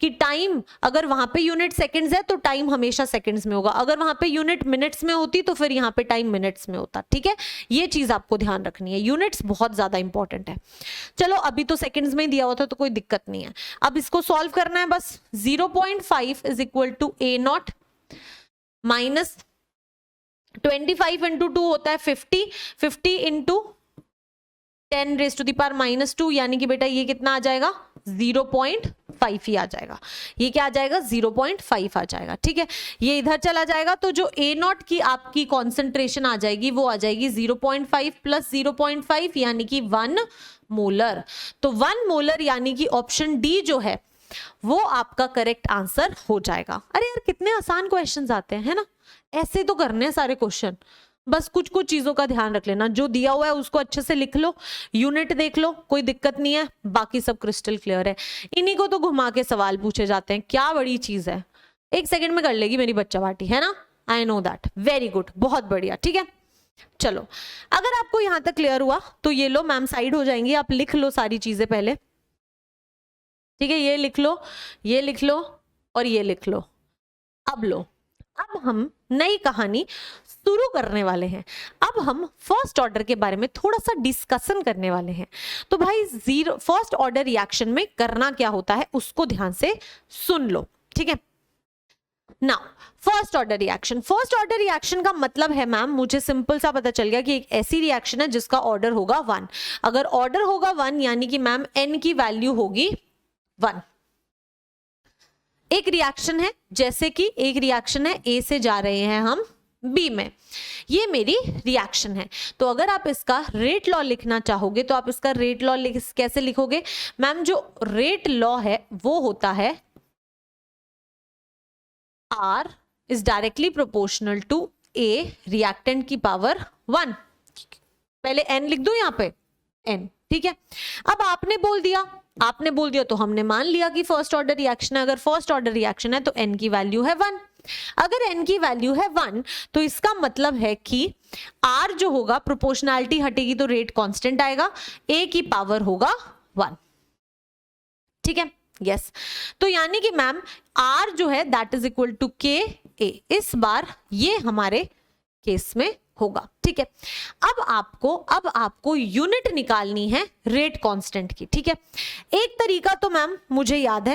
S1: कि टाइम अगर वहां पे यूनिट सेकंड्स है तो टाइम हमेशा सेकंड्स में होगा, अगर वहां पे यूनिट मिनट्स में होती तो फिर यहाँ पे टाइम मिनट्स में होता, ठीक है। ये चीज आपको ध्यान रखनी है, यूनिट्स बहुत ज्यादा इंपॉर्टेंट है। चलो अभी तो सेकंड्स में ही दिया हुआ था तो कोई दिक्कत नहीं है, अब इसको सॉल्व करना है बस। 0.5 is equal to A naught minus 25 into 2 होता है 50, 50 into 10 raise to the power minus 2, यानी कि बेटा ये कितना आ जाएगा 0.5 ही आ जाएगा। ये क्या आ जाएगा 0.5 आ जाएगा, ठीक है। ये इधर चला जाएगा तो जो A नॉट की आपकी कॉन्सेंट्रेशन आ जाएगी वो आ जाएगी 0.5 प्लस 0.5 यानी कि 1 मोलर। तो 1 मोलर यानी कि ऑप्शन डी जो है वो आपका करेक्ट आंसर हो जाएगा। अरे यार कितने आसान क्वेश्चंस आते हैं, है ना, ऐसे तो करने हैं सारे क्वेश्चन, बस कुछ कुछ चीजों का ध्यान रख लेना, जो दिया हुआ है उसको अच्छे से लिख लो, यूनिट देख लो, कोई दिक्कत नहीं है, बाकी सब क्रिस्टल क्लियर है। इन्हीं को तो घुमा के सवाल पूछे जाते हैं, क्या बड़ी चीज है, 1 सेकंड में कर लेगी मेरी बच्चा बाटी, है ना, I know that, very good, बहुत बढ़िया, ठीक है। चलो अगर आपको यहां तक क्लियर हुआ तो ये लो मैम साइड हो जाएंगी, आप लिख लो सारी चीजें पहले, ठीक है, ये लिख लो, ये लिख लो और ये लिख लो। अब लो, अब हम नई कहानी शुरू करने वाले हैं। अब हम फर्स्ट ऑर्डर के बारे में थोड़ा सा डिस्कशन करने वाले हैं। तो भाई फर्स्ट ऑर्डर रिएक्शन में करना क्या होता है उसको ध्यान से सुन लो, ठीक है। Now first order reaction, first order reaction का मतलब है मैम, मुझे सिंपल सा पता चल गया कि एक ऐसी रिएक्शन है जिसका ऑर्डर होगा 1। अगर ऑर्डर होगा 1 यानी कि मैम n की वैल्यू होगी 1। एक रिएक्शन है, जैसे कि एक रिएक्शन है A से जा रहे हैं हम B में, ये मेरी रिएक्शन है। तो अगर आप इसका रेट लॉ लिखना चाहोगे तो आप इसका रेट लॉ कैसे लिखोगे मैम? जो रेट लॉ है वो होता है R is directly proportional to A reactant की पावर 1। पहले n लिख दो यहाँ पे n, ठीक है। अब आपने बोल दिया तो हमने मान लिया कि फर्स्ट ऑर्डर रिएक्शन है। अगर फर्स्ट ऑर्डर रिएक्शन है तो n की वैल्यू है 1। अगर n की वैल्यू है 1 तो इसका मतलब है कि r जो होगा, प्रोपोर्शनैलिटी हटेगी तो रेट कांस्टेंट आएगा, a की पावर होगा 1, ठीक है। यस, तो यानी कि मैम r जो है that is equal to k a। इस बार ये हमारे केस में होगा, ठीक है। अब आपको यूनिट निकालनी है रेट कांस्टेंट की, ठीक है। एक तरीका तो मैम मुझे याद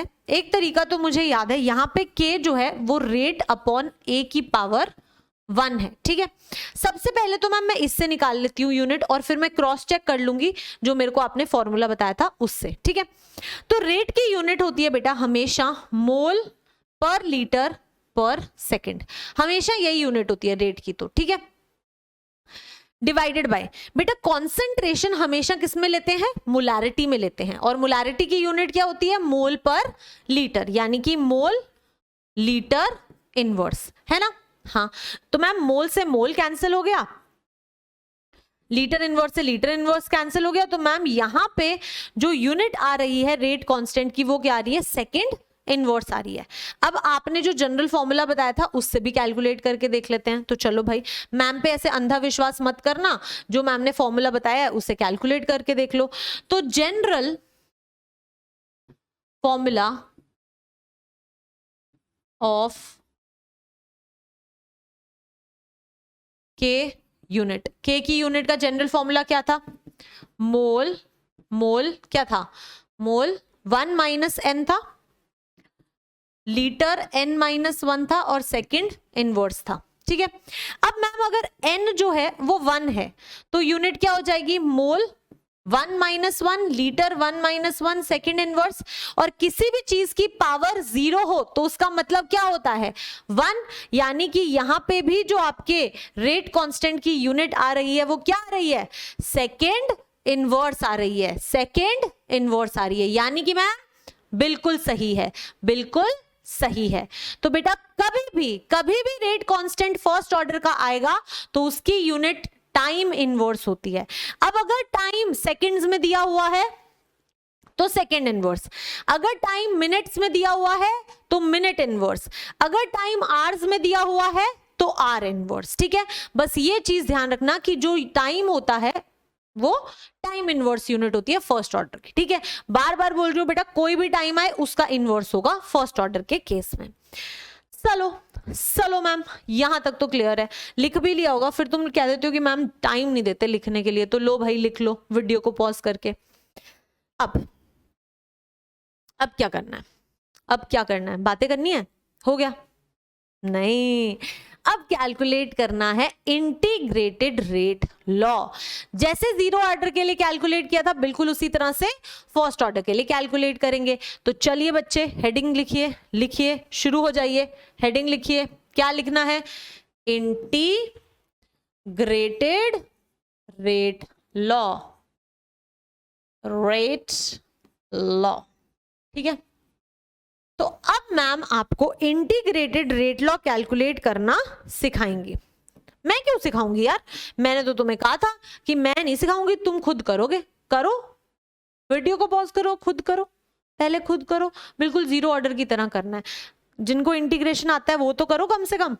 S1: है, यहां पे k जो है वो रेट अपॉन a की पावर 1 है, ठीक है। सबसे पहले तो मैम मैं इससे निकाल लेती हूँ यूनिट, और फिर मैं क्रॉस चेक कर लूंगी जो मेरे को आपने फॉर्मूला बताया था उससे, ठीक है। तो रेट की यूनिट होती है बेटा हमेशा मोल पर लीटर पर सेकंड, हमेशा यही यूनिट होती है रेट की, तो ठीक है। डिवाइडेड बाय बेटा कॉन्सेंट्रेशन हमेशा किस में लेते हैं, मोलैरिटी में लेते हैं, और मोलैरिटी की यूनिट क्या होती है, मोल पर लीटर, यानी कि मोल लीटर इनवर्स, है ना। हाँ, तो मैम मोल से मोल कैंसिल हो गया, लीटर इनवर्स से लीटर इनवर्स कैंसिल हो गया, तो मैम यहां पे जो यूनिट आ रही है रेट कांस्टेंट की वो क्या आ रही है, सेकंड इनवर्स आ रही है। अब आपने जो जनरल फॉर्मूला बताया था उससे भी कैलकुलेट करके देख लेते हैं। तो चलो भाई, मैम पे ऐसे अंधा विश्वास मत करना, जो मैम ने फॉर्मूला बताया है उससे कैलकुलेट करके देख लो। तो जनरल फॉर्मूला ऑफ के यूनिट, के की यूनिट का जनरल फॉर्मूला क्या था, मोल क्या था, मोल 1 माइनस एन था, लीटर n माइनस 1 था, और सेकंड इनवर्स था, ठीक है। अब मैम अगर n जो है वो 1 है तो यूनिट क्या हो जाएगी, मोल 1 minus 1, litre 1 minus 1, second inverse, और किसी भी चीज की पावर 0 हो तो उसका मतलब क्या होता है, 1, यानी कि यहां पे भी जो आपके रेट कांस्टेंट की यूनिट आ रही है वो क्या आ रही है, सेकंड इनवर्स आ रही है, सेकंड इनवर्स आ रही है, यानी कि मैम बिल्कुल सही है, बिल्कुल सही है। तो बेटा कभी भी रेट कांस्टेंट फर्स्ट ऑर्डर का आएगा तो उसकी यूनिट टाइम इनवर्स होती है। अब अगर टाइम सेकंड्स में दिया हुआ है तो सेकंड इनवर्स, अगर टाइम मिनट्स में दिया हुआ है तो मिनट इनवर्स, अगर टाइम आवर्स में दिया हुआ है तो आर इनवर्स, ठीक है। बस ये चीज ध्यान रखना कि जो टाइम होता है वो टाइम इनवर्स यूनिट होती है फर्स्ट ऑर्डर की, ठीक है। बार बार बोल रही हूं बेटा, कोई भी टाइम आए उसका इनवर्स होगा फर्स्ट ऑर्डर के केस में। चलो मैम, यहां तक तो क्लियर है, लिख भी लिया होगा। फिर तुम कह देते हो कि मैम टाइम नहीं देते लिखने के लिए, तो लो भाई लिख लो वीडियो को पॉज करके। अब क्या करना है, बातें करनी है, हो गया नहीं, अब कैलकुलेट करना है इंटीग्रेटेड रेट लॉ। जैसे जीरो ऑर्डर के लिए कैलकुलेट किया था बिल्कुल उसी तरह से फर्स्ट ऑर्डर के लिए कैलकुलेट करेंगे। तो चलिए बच्चे, हेडिंग लिखिए, शुरू हो जाइए, हेडिंग लिखिए, क्या लिखना है, इंटीग्रेटेड रेट लॉ, ठीक है। तो अब मैम आपको इंटीग्रेटेड रेट लॉ कैलकुलेट करना सिखाएंगी। मैं क्यों सिखाऊंगी यार, मैंने तो तुम्हें कहा था कि मैं नहीं सिखाऊंगी, तुम खुद करोगे। करो, वीडियो को पॉज करो, खुद करो, पहले खुद करो, बिल्कुल जीरो ऑर्डर की तरह करना है। जिनको इंटीग्रेशन आता है वो तो करो कम से कम,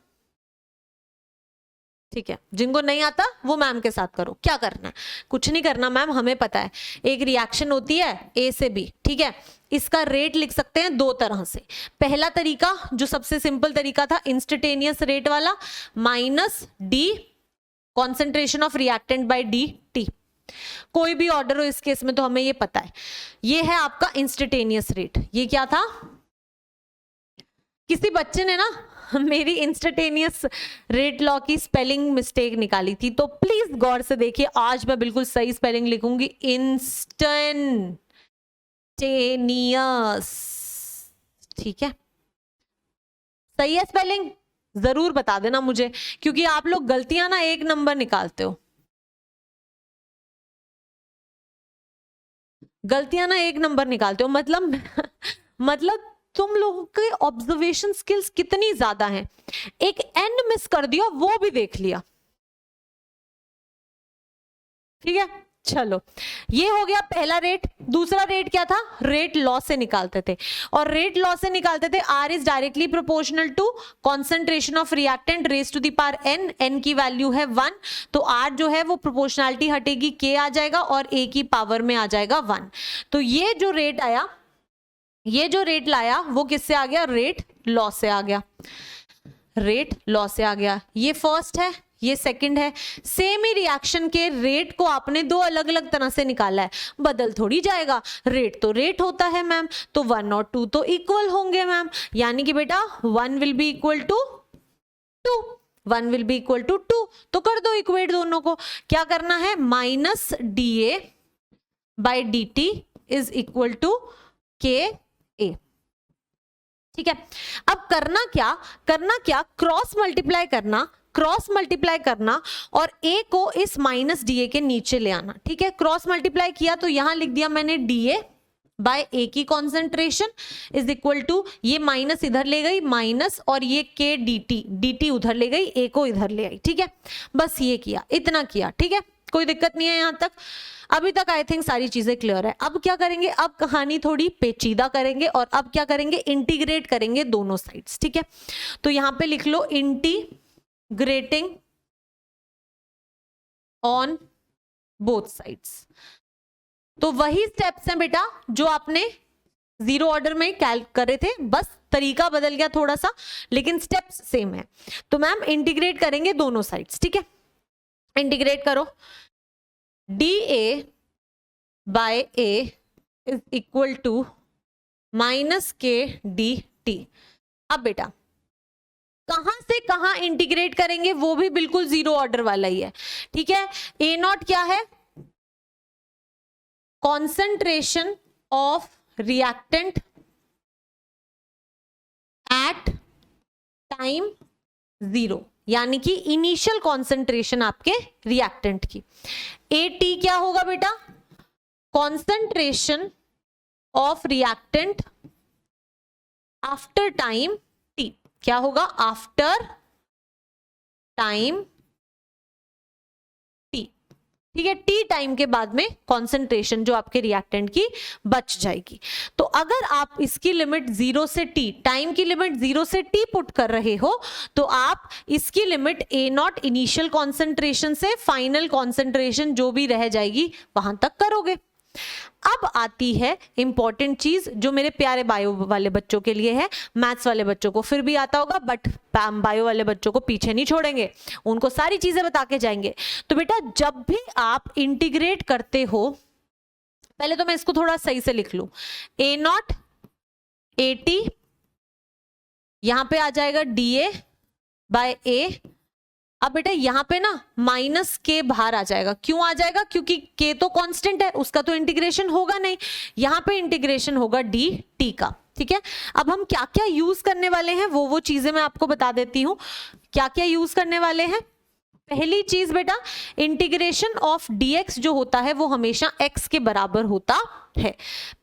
S1: ठीक है। जिनको नहीं आता वो मैम के साथ करो। क्या करना है, कुछ नहीं करना मैम, हमें पता है एक रिएक्शन होती है ए से बी, ठीक है। इसका रेट लिख सकते हैं दो तरह से। पहला तरीका जो सबसे सिंपल तरीका था इंस्टेंटेनियस रेट वाला, minus D concentration of reactant bye D T, कोई भी ऑर्डर हो इस केस में तो हमें ये पता है, ये है आपका इंस्टेंटेनियस रेट। ये क्या था, किसी बच्चे ने ना मेरी इंस्टेंटेनियस रेट लॉ की स्पेलिंग मिस्टेक निकाली थी, तो प्लीज गौर से देखिए, आज मैं बिल्कुल सही स्पेलिंग लिखूंगी, इंस्टेंटेनियस, ठीक है। सही है स्पेलिंग, जरूर बता देना मुझे, क्योंकि आप लोग गलतियां ना एक नंबर निकालते हो, मतलब तुम लोगों के ऑब्जर्वेशन स्किल्स कितनी ज्यादा हैं। एक एन मिस कर दिया वो भी देख लिया, ठीक है। चलो, ये हो गया पहला रेट। दूसरा रेट क्या था, रेट लॉ से निकालते थे, और रेट लॉ से निकालते थे R is directly proportional to concentration of reactant raise to the power N, N की वैल्यू है 1, तो आर जो है वो प्रोपोर्शनलिटी हटेगी, के आ जाएगा और ए की पावर में आ जाएगा 1। तो ये जो रेट आया, ये जो रेट लाया वो किससे आ गया, रेट लॉ से आ गया, रेट लॉ से आ गया। ये फर्स्ट है, ये सेकंड है। सेम ही रिएक्शन के रेट को आपने दो अलग अलग तरह से निकाला है, बदल थोड़ी जाएगा, रेट तो रेट होता है मैम, तो 1 और 2 तो इक्वल होंगे मैम, यानी कि बेटा 1 will be equal to 2, 1 will be equal to 2, तो कर दो इक्वेट दोनों को। क्या करना है, minus dA by dt is equal to KA। ठीक है, अब करना क्या, क्रॉस मल्टीप्लाई करना और a को इस माइनस dA के नीचे ले आना। ठीक है, क्रॉस मल्टीप्लाई किया तो यहां लिख दिया मैंने dA बाय A की कॉन्सेंट्रेशन इज इक्वल टू, ये माइनस इधर ले गई माइनस, और ये K dt उधर ले गई, A को इधर ले आई। ठीक है, बस ये किया, इतना किया। ठीक है, कोई दिक्कत नहीं है यहां तक, अभी तक आई थिंक सारी चीजें क्लियर है। अब क्या करेंगे, अब कहानी थोड़ी पेचीदा करेंगे, और अब क्या करेंगे, इंटीग्रेट करेंगे दोनों साइड्स। ठीक है, तो यहां पे लिख लो इंटीग्रेटिंग ऑन बोथ साइड्स। तो वही स्टेप्स हैं बेटा जो आपने जीरो ऑर्डर में कैल्क करे थे, बस तरीका बदल गया थोड़ा सा, लेकिन स्टेप्स सेम है। तो मैम इंटीग्रेट करेंगे दोनों साइड्स। ठीक है, इंटीग्रेट करो, dA by A is equal to minus K dt। अब बेटा कहां से कहां इंटीग्रेट करेंगे वो भी बिल्कुल जीरो ऑर्डर वाला ही है। ठीक है, A नॉट क्या है, concentration of reactant at time 0, यानी कि इनिशियल कॉन्सेंट्रेशन आपके रिएक्टेंट की। AT क्या होगा बेटा, concentration of reactant after time T। क्या होगा, आफ्टर टाइम T। ठीक है, T टाइम के बाद में कॉन्सेंट्रेशन जो आपके रिएक्टेंट की बच जाएगी। तो अगर आप इसकी लिमिट 0 से T, टाइम की लिमिट 0 से T पुट कर रहे हो, तो आप इसकी लिमिट A0 इनिशियल कॉन्सेंट्रेशन से फाइनल कॉन्सेंट्रेशन जो भी रह जाएगी वहां तक करोगे। अब आती है इंपॉर्टेंट चीज जो मेरे प्यारे बायो वाले बच्चों के लिए है, मैथ्स वाले बच्चों को फिर भी आता होगा, बट बायो वाले बच्चों को पीछे नहीं छोड़ेंगे, उनको सारी चीजें बता के जाएंगे। तो बेटा जब भी आप इंटीग्रेट करते हो, पहले तो मैं इसको थोड़ा सही से लिख लूं, A0 AT, यहां पे आ जाएगा dA बाय A। अब बेटा यहां पे ना माइनस K बाहर आ जाएगा, क्यों आ जाएगा, क्योंकि K तो कांस्टेंट है, उसका तो इंटीग्रेशन होगा नहीं, यहां पे इंटीग्रेशन होगा dt का। ठीक है, अब हम क्या क्या यूज करने वाले हैं वो चीजें मैं आपको बता देती हूं, क्या क्या यूज करने वाले हैं। पहली चीज बेटा, इंटीग्रेशन ऑफ dx जो होता है वो हमेशा x के बराबर होता है,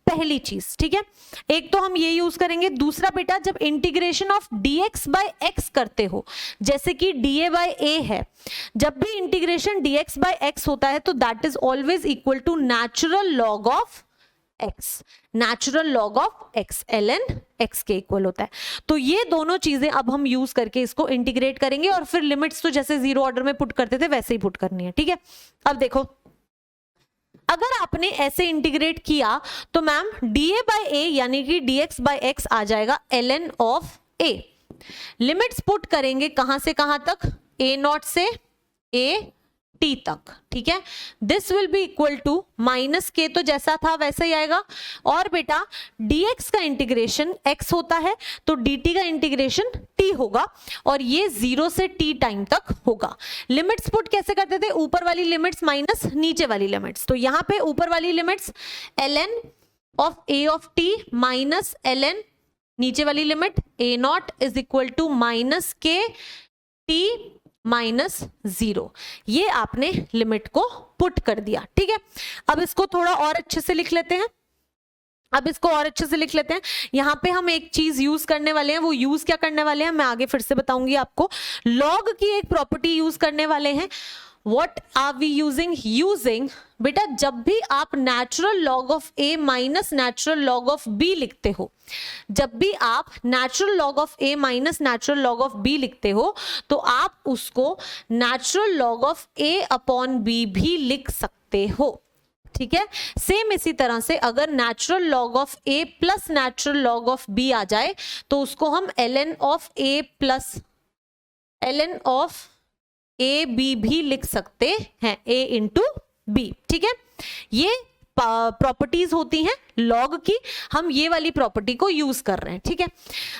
S1: पहली चीज। ठीक है, एक तो हम ये यूज करेंगे। दूसरा बेटा, जब integration of dx by x करते हो, जैसे कि dA बाय A है, जब भी इंटीग्रेशन dx बाय x होता है तो that is always equal to natural log of x, natural log of x, ln x के इक्वल होता है। तो ये दोनों चीजें अब हम यूज करके इसको इंटीग्रेट करेंगे, और फिर लिमिट्स तो जैसे जीरो ऑर्डर में पुट करते थे वैसे ही पुट करनी है। ठीक है, अब देखो अगर आपने ऐसे इंटीग्रेट किया तो मैम dA बाय A यानी कि dx बाय x आ जाएगा ln of A। Limits put करेंगे कहां से कहां तक, A0 से A T तक। ठीक है, this will be equal to minus K, तो जैसा था वैसा ही आएगा, और बेटा dx का इंटीग्रेशन x होता है तो dt का इंटीग्रेशन t होगा, और ये 0 से t टाइम तक होगा। लिमिट्स पुट कैसे करते थे, ऊपर वाली लिमिट्स माइनस नीचे वाली लिमिट्स, तो यहां पे ऊपर वाली limits ln of a of t minus ln नीचे वाली limit A0 is equal to minus K T minus 0, ये आपने लिमिट को पुट कर दिया। ठीक है, अब इसको थोड़ा और अच्छे से लिख लेते हैं, यहां पे हम एक चीज यूज करने वाले हैं, वो यूज क्या करने वाले हैं मैं आगे फिर से बताऊंगी आपको। लॉग की एक प्रॉपर्टी यूज करने वाले हैं। What are we using बेटा, जब भी आप natural log of A minus natural log of B लिखते हो, जब भी आप natural log of A minus natural log of B लिखते हो, तो आप उसको natural log of A upon B भी लिख सकते हो। ठीक है, सेम इसी तरह से अगर natural log of A plus natural log of B आ जाए तो उसको हम ln of A plus ln of A B भी लिख सकते हैं, ए इंटू बी। ठीक है, ये प्रॉपर्टीज होती हैं लॉग की, हम ये वाली प्रॉपर्टी को यूज कर रहे हैं। ठीक है,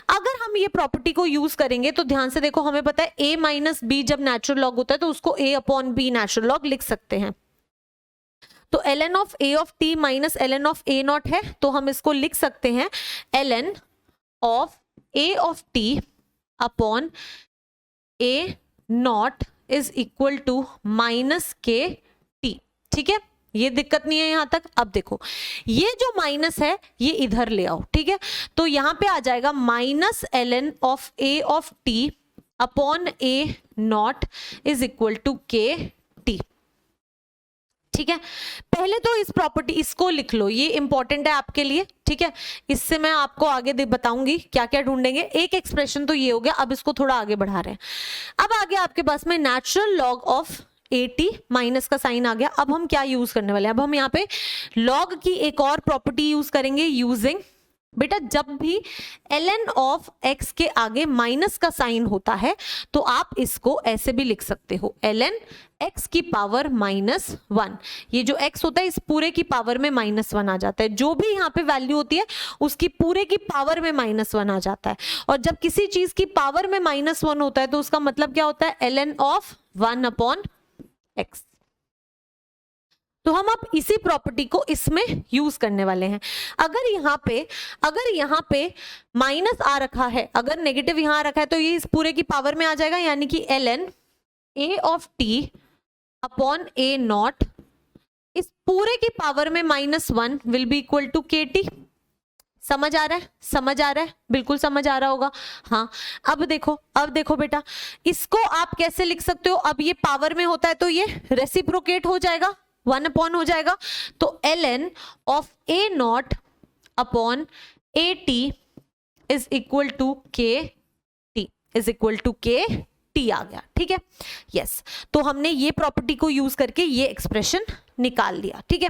S1: अगर हम ये प्रॉपर्टी को यूज करेंगे तो ध्यान से देखो, हमें पता है a माइनस बी जब नेचुरल लॉग होता है तो उसको a upon B natural log लिख सकते हैं। तो ln of a of t minus ln of a naught है, तो हम इसको लिख सकते हैं ln of a of t upon a naught is equal to minus K T. ठीक है, ये दिक्कत नहीं है यहां तक। अब देखो, ये जो माइनस है ये इधर ले आओ। ठीक है, तो यहां पे आ जाएगा minus ln of a of t upon a naught is equal to K T. ठीक है, पहले तो इस प्रॉपर्टी इसको लिख लो, ये इंपॉर्टेंट है आपके लिए। ठीक है, इससे मैं आपको आगे बताऊंगी क्या क्या ढूंढेंगे। एक एक्सप्रेशन तो ये हो गया, अब इसको थोड़ा आगे बढ़ा रहे हैं। अब आगे आपके पास में नेचुरल लॉग ऑफ 80 माइनस का साइन आ गया। अब हम क्या यूज करने वाले हैं, अब हम यहाँ पे लॉग की एक और प्रॉपर्टी यूज करेंगे यूजिंग, बेटा जब भी ln ऑफ x के आगे माइनस का साइन होता है तो आप इसको ऐसे भी लिख सकते हो, ln x की पावर -1। ये जो x होता है इस पूरे की पावर में -1 आ जाता है, जो भी यहाँ पे वैल्यू होती है उसकी पूरे की पावर में -1 आ जाता है। और जब किसी चीज की पावर में -1 होता है तो उसका मतलब क्या होता है, ln ऑफ 1 अपॉन x। तो हम अब इसी प्रॉपर्टी को इसमें यूज करने वाले हैं। अगर यहाँ पे माइनस आ रखा है, अगर नेगेटिव यहाँ रखा है तो ये इस पूरे की पावर में आ जाएगा, यानी कि ln a of t upon a not इस पूरे की पावर में -1 will be equal to K T. समझ आ रहा है, समझ आ रहा है, बिल्कुल समझ आ रहा होगा। हाँ, अब देखो बेटा, इसको आप कैसे लिख सकते हो, अब ये पावर में होता है तो ये रेसिप्रोकेट हो जाएगा, 1 अपॉन हो जाएगा। तो ln of a naught upon a t is equal to K T, is equal to K T आ गया। ठीक है, यस, तो हमने ये प्रॉपर्टी को यूज करके ये एक्सप्रेशन निकाल लिया। ठीक है,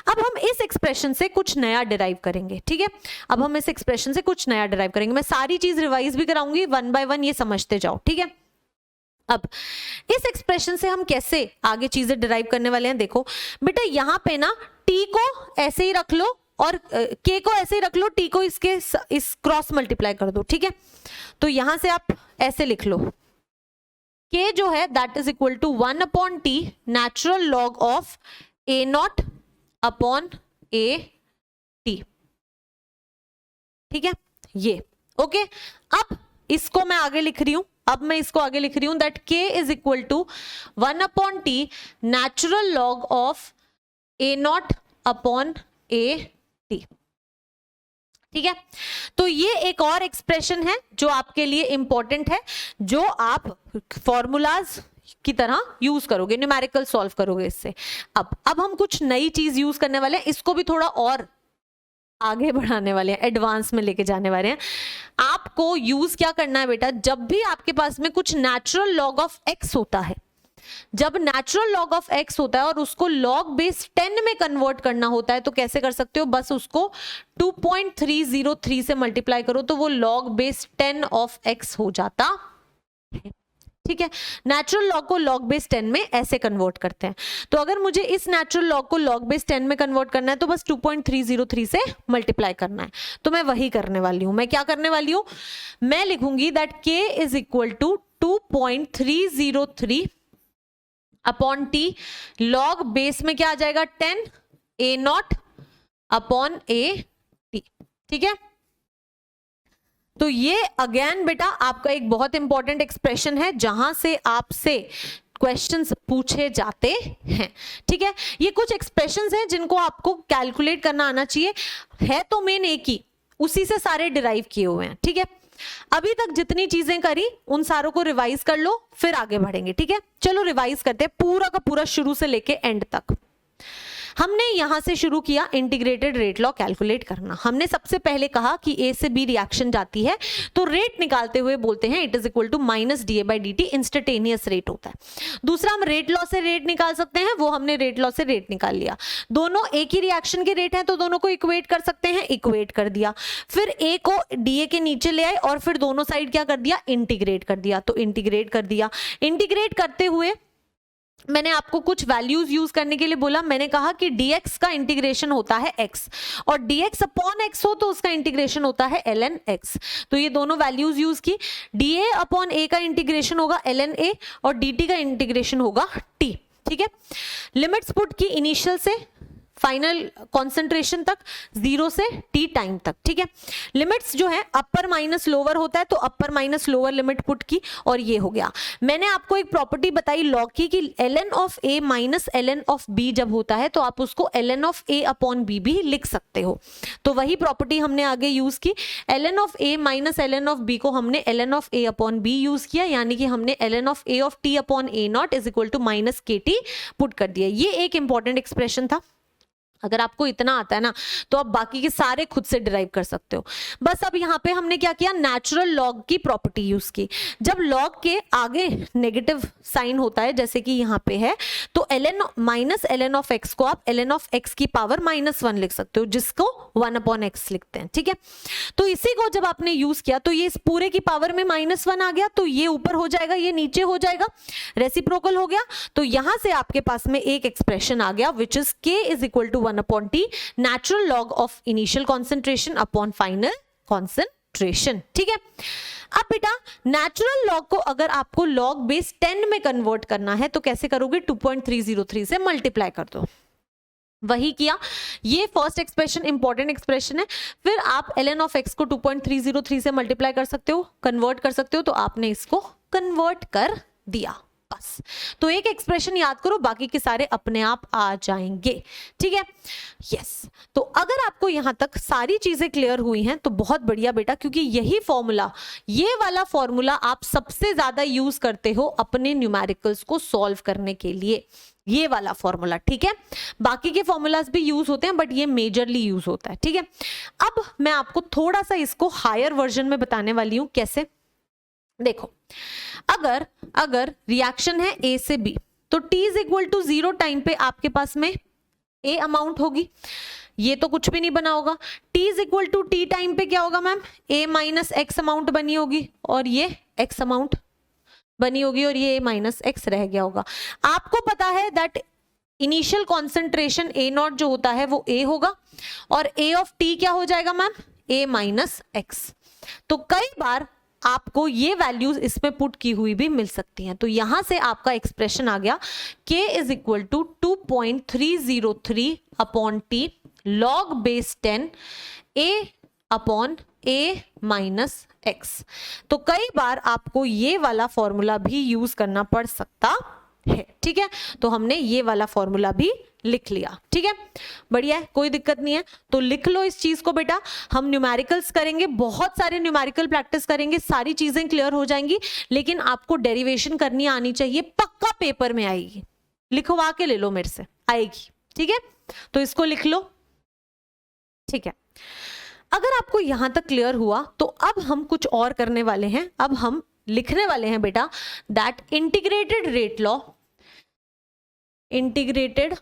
S1: अब हम इस एक्सप्रेशन से कुछ नया डिराइव करेंगे। ठीक है, अब हम इस एक्सप्रेशन से कुछ नया डिराइव करेंगे। मैं सारी चीज रिवाइज भी कराऊंगी, 1 बाय 1 ये समझते जाओ। ठीक है, अब इस एक्सप्रेशन से हम कैसे आगे चीजें डिराइव करने वाले हैं, देखो बेटा यहाँ पे ना t को ऐसे ही रख लो और k को ऐसे ही रख लो, t को इस क्रॉस मल्टीप्लाई कर दो। ठीक है, तो यहां से आप ऐसे लिख लो, k जो है that is equal to 1 upon t natural log of a naught upon a t। ठीक है, ये ओके। अब इसको मैं आगे लिख रही हूं, that k is equal to 1 upon t natural log of a naught upon a t। ठीक है, तो ये एक और एक्सप्रेशन है जो आपके लिए इंपॉर्टेंट है, जो आप फॉर्मूलाज की तरह यूज करोगे, न्यूमेरिकल सॉल्व करोगे इससे। अब हम कुछ नई चीज यूज करने वाले हैं, इसको भी थोड़ा और आगे बढ़ाने वाले हैं, एडवांस में लेके जाने वाले हैं। आपको यूज क्या करना है बेटा, जब भी आपके पास में कुछ नेचुरल लॉग ऑफ x होता है, जब नेचुरल लॉग ऑफ x होता है और उसको लॉग बेस 10 में कन्वर्ट करना होता है तो कैसे कर सकते हो, बस उसको 2.303 से मल्टीप्लाई करो तो वो लॉग बेस 10 ऑफ x हो जाता है। ठीक है, नेचुरल लॉग को लॉग बेस 10 में ऐसे कन्वर्ट करते हैं। तो अगर मुझे इस नेचुरल लॉग को लॉग बेस 10 में कन्वर्ट करना है तो बस 2.303 से मल्टीप्लाई करना है, तो मैं वही करने वाली हूं। मैं क्या करने वाली हूं, मैं लिखूंगी that k is equal to 2.303 upon t, log base में क्या आ जाएगा 10 a naught upon a t। ठीक है, तो ये अगेन बेटा आपका एक बहुत इंपॉर्टेंट एक्सप्रेशन है जहां से आपसे क्वेश्चंस पूछे जाते हैं। ठीक है, ये कुछ एक्सप्रेशंस हैं जिनको आपको कैलकुलेट करना आना चाहिए, है तो मेन एक ही, उसी से सारे डिराइव किए हुए हैं। ठीक है, अभी तक जितनी चीजें करी उन सारों को रिवाइज कर लो, फिर आगे बढ़ेंगे। ठीक है, चलो रिवाइज करते हैं पूरा का पूरा शुरू से लेके एंड तक। हमने यहां से शुरू किया इंटीग्रेटेड रेट लॉ कैलकुलेट करना। हमने सबसे पहले कहा कि ए से बी रिएक्शन जाती है तो रेट निकालते हुए बोलते हैं it is equal to minus D A by D T, instantaneous rate होता है। दूसरा हम रेट लॉ से रेट निकाल सकते हैं, वो हमने रेट लॉ से रेट निकाल लिया। दोनों एक ही रिएक्शन के रेट हैं तो दोनों को इक्वेट कर सकते हैं, इक्वेट कर दिया। फिर ए को डी ए के नीचे ले आए और फिर दोनों साइड क्या कर दिया, इंटीग्रेट कर दिया। तो इंटीग्रेट कर दिया, इंटीग्रेट करते हुए मैंने आपको कुछ वैल्यूज यूज करने के लिए बोला। मैंने कहा कि dx का इंटीग्रेशन होता है x और dx अपॉन x हो तो उसका इंटीग्रेशन होता है ln x। तो ये दोनों वैल्यूज यूज की। dA अपॉन a का इंटीग्रेशन होगा ln a और dt का इंटीग्रेशन होगा t। ठीक है, लिमिट्स पुट की इनिशियल से फाइनल कॉन्सेंट्रेशन तक, 0 से t टाइम तक। ठीक है, लिमिट्स जो है अपर माइनस लोअर होता है तो अपर माइनस लोअर लिमिट पुट की और ये हो गया। मैंने आपको एक प्रॉपर्टी बताई लॉग की कि ln of a minus ln of b जब होता है तो आप उसको ln of a upon b भी लिख सकते हो। तो वही प्रॉपर्टी हमने आगे यूज की। ln of a minus ln of b को हमने ln of a upon b use किया, यानी कि हमने ln of a of t upon a naught is equal to minus kt put कर दिया। ये एक इंपॉर्टेंट एक्सप्रेशन था। अगर आपको इतना आता है ना तो आप बाकी के सारे खुद से डिराइव कर सकते हो। बस अब यहाँ पे हमने क्या किया, नेचुरल लॉग की प्रॉपर्टी यूज की। जब लॉग के आगे नेगेटिव साइन होता है जैसे कि यहाँ पे है तो ln minus ln of x को आप ln ऑफ x की पावर -1 लिख सकते हो, जिसको 1 अपॉन x लिखते हैं। ठीक है, तो इसी को जब आपने यूज किया तो ये इस पूरे की पावर में -1 आ गया तो ये ऊपर हो जाएगा, ये नीचे हो जाएगा, रेसिप्रोकल हो गया। तो यहां से आपके पास में एक एक्सप्रेशन आ गया which is k is equal to 1 upon t, natural log of initial concentration upon final concentration। ठीक है, अब बेटा नेचुरल लॉग को अगर आपको लॉग बेस 10 में कन्वर्ट करना है तो कैसे करोगे, 2.303 से मल्टीप्लाई कर दो। वही किया, ये फर्स्ट एक्सप्रेशन इंपॉर्टेंट एक्सप्रेशन है। फिर आप ln ऑफ x को 2.303 से मल्टीप्लाई कर सकते हो, कन्वर्ट कर सकते हो, तो आपने इसको कन्वर्ट कर दिया बस। तो एक एक्सप्रेशन याद करो, बाकी के सारे अपने आप आ जाएंगे। ठीक है, यस। तो अगर आपको यहां तक सारी चीजें क्लियर हुई हैं तो बहुत बढ़िया बेटा, क्योंकि यही फॉर्मूला, ये वाला फॉर्मूला आप सबसे ज्यादा यूज करते हो अपने न्यूमेरिकल्स को सॉल्व करने के लिए, ये वाला फॉर्मूला। ठीक है, बाकी के फॉर्मूलाज भी यूज होते हैं बट ये मेजरली यूज होता है। ठीक है, अब मैं आपको थोड़ा सा इसको हायर वर्जन में बताने वाली हूं। कैसे, देखो, अगर रिएक्शन है A से B तो T is equal to 0 time पे आपके पास में A अमाउंट होगी, ये तो कुछ भी नहीं बना होगा। T is equal to T time पे क्या होगा ma'am, A minus X amount बनी होगी और ये x अमाउंट बनी होगी और ये A माइनस एक्स रह गया होगा। आपको पता है that initial concentration A naught जो होता है वो A होगा और A ऑफ T क्या हो जाएगा मैम, A माइनस एक्स। तो कई बार आपको ये वैल्यूज इसमें पुट की हुई भी मिल सकती हैं। तो यहां से आपका एक्सप्रेशन आ गया k is equal to 2.303 upon t log base 10 a upon a minus x। तो कई बार आपको ये वाला फॉर्मूला भी यूज करना पड़ सकता है। ठीक है, तो हमने ये वाला फॉर्मूला भी लिख लिया। ठीक है, बढ़िया है, कोई दिक्कत नहीं है। तो लिख लो इस चीज को बेटा। हम न्यूमेरिकल्स करेंगे, बहुत सारे न्यूमेरिकल प्रैक्टिस करेंगे, सारी चीजें क्लियर हो जाएंगी, लेकिन आपको डेरिवेशन करनी आनी चाहिए, पक्का पेपर में आएगी। लिखवा के ले लो मेरे से, आएगी। ठीक है, तो इसको लिख लो। ठीक है, अगर आपको यहां तक क्लियर हुआ तो अब हम कुछ और करने वाले हैं। अब हम लिखने वाले हैं बेटा that integrated rate law, integrated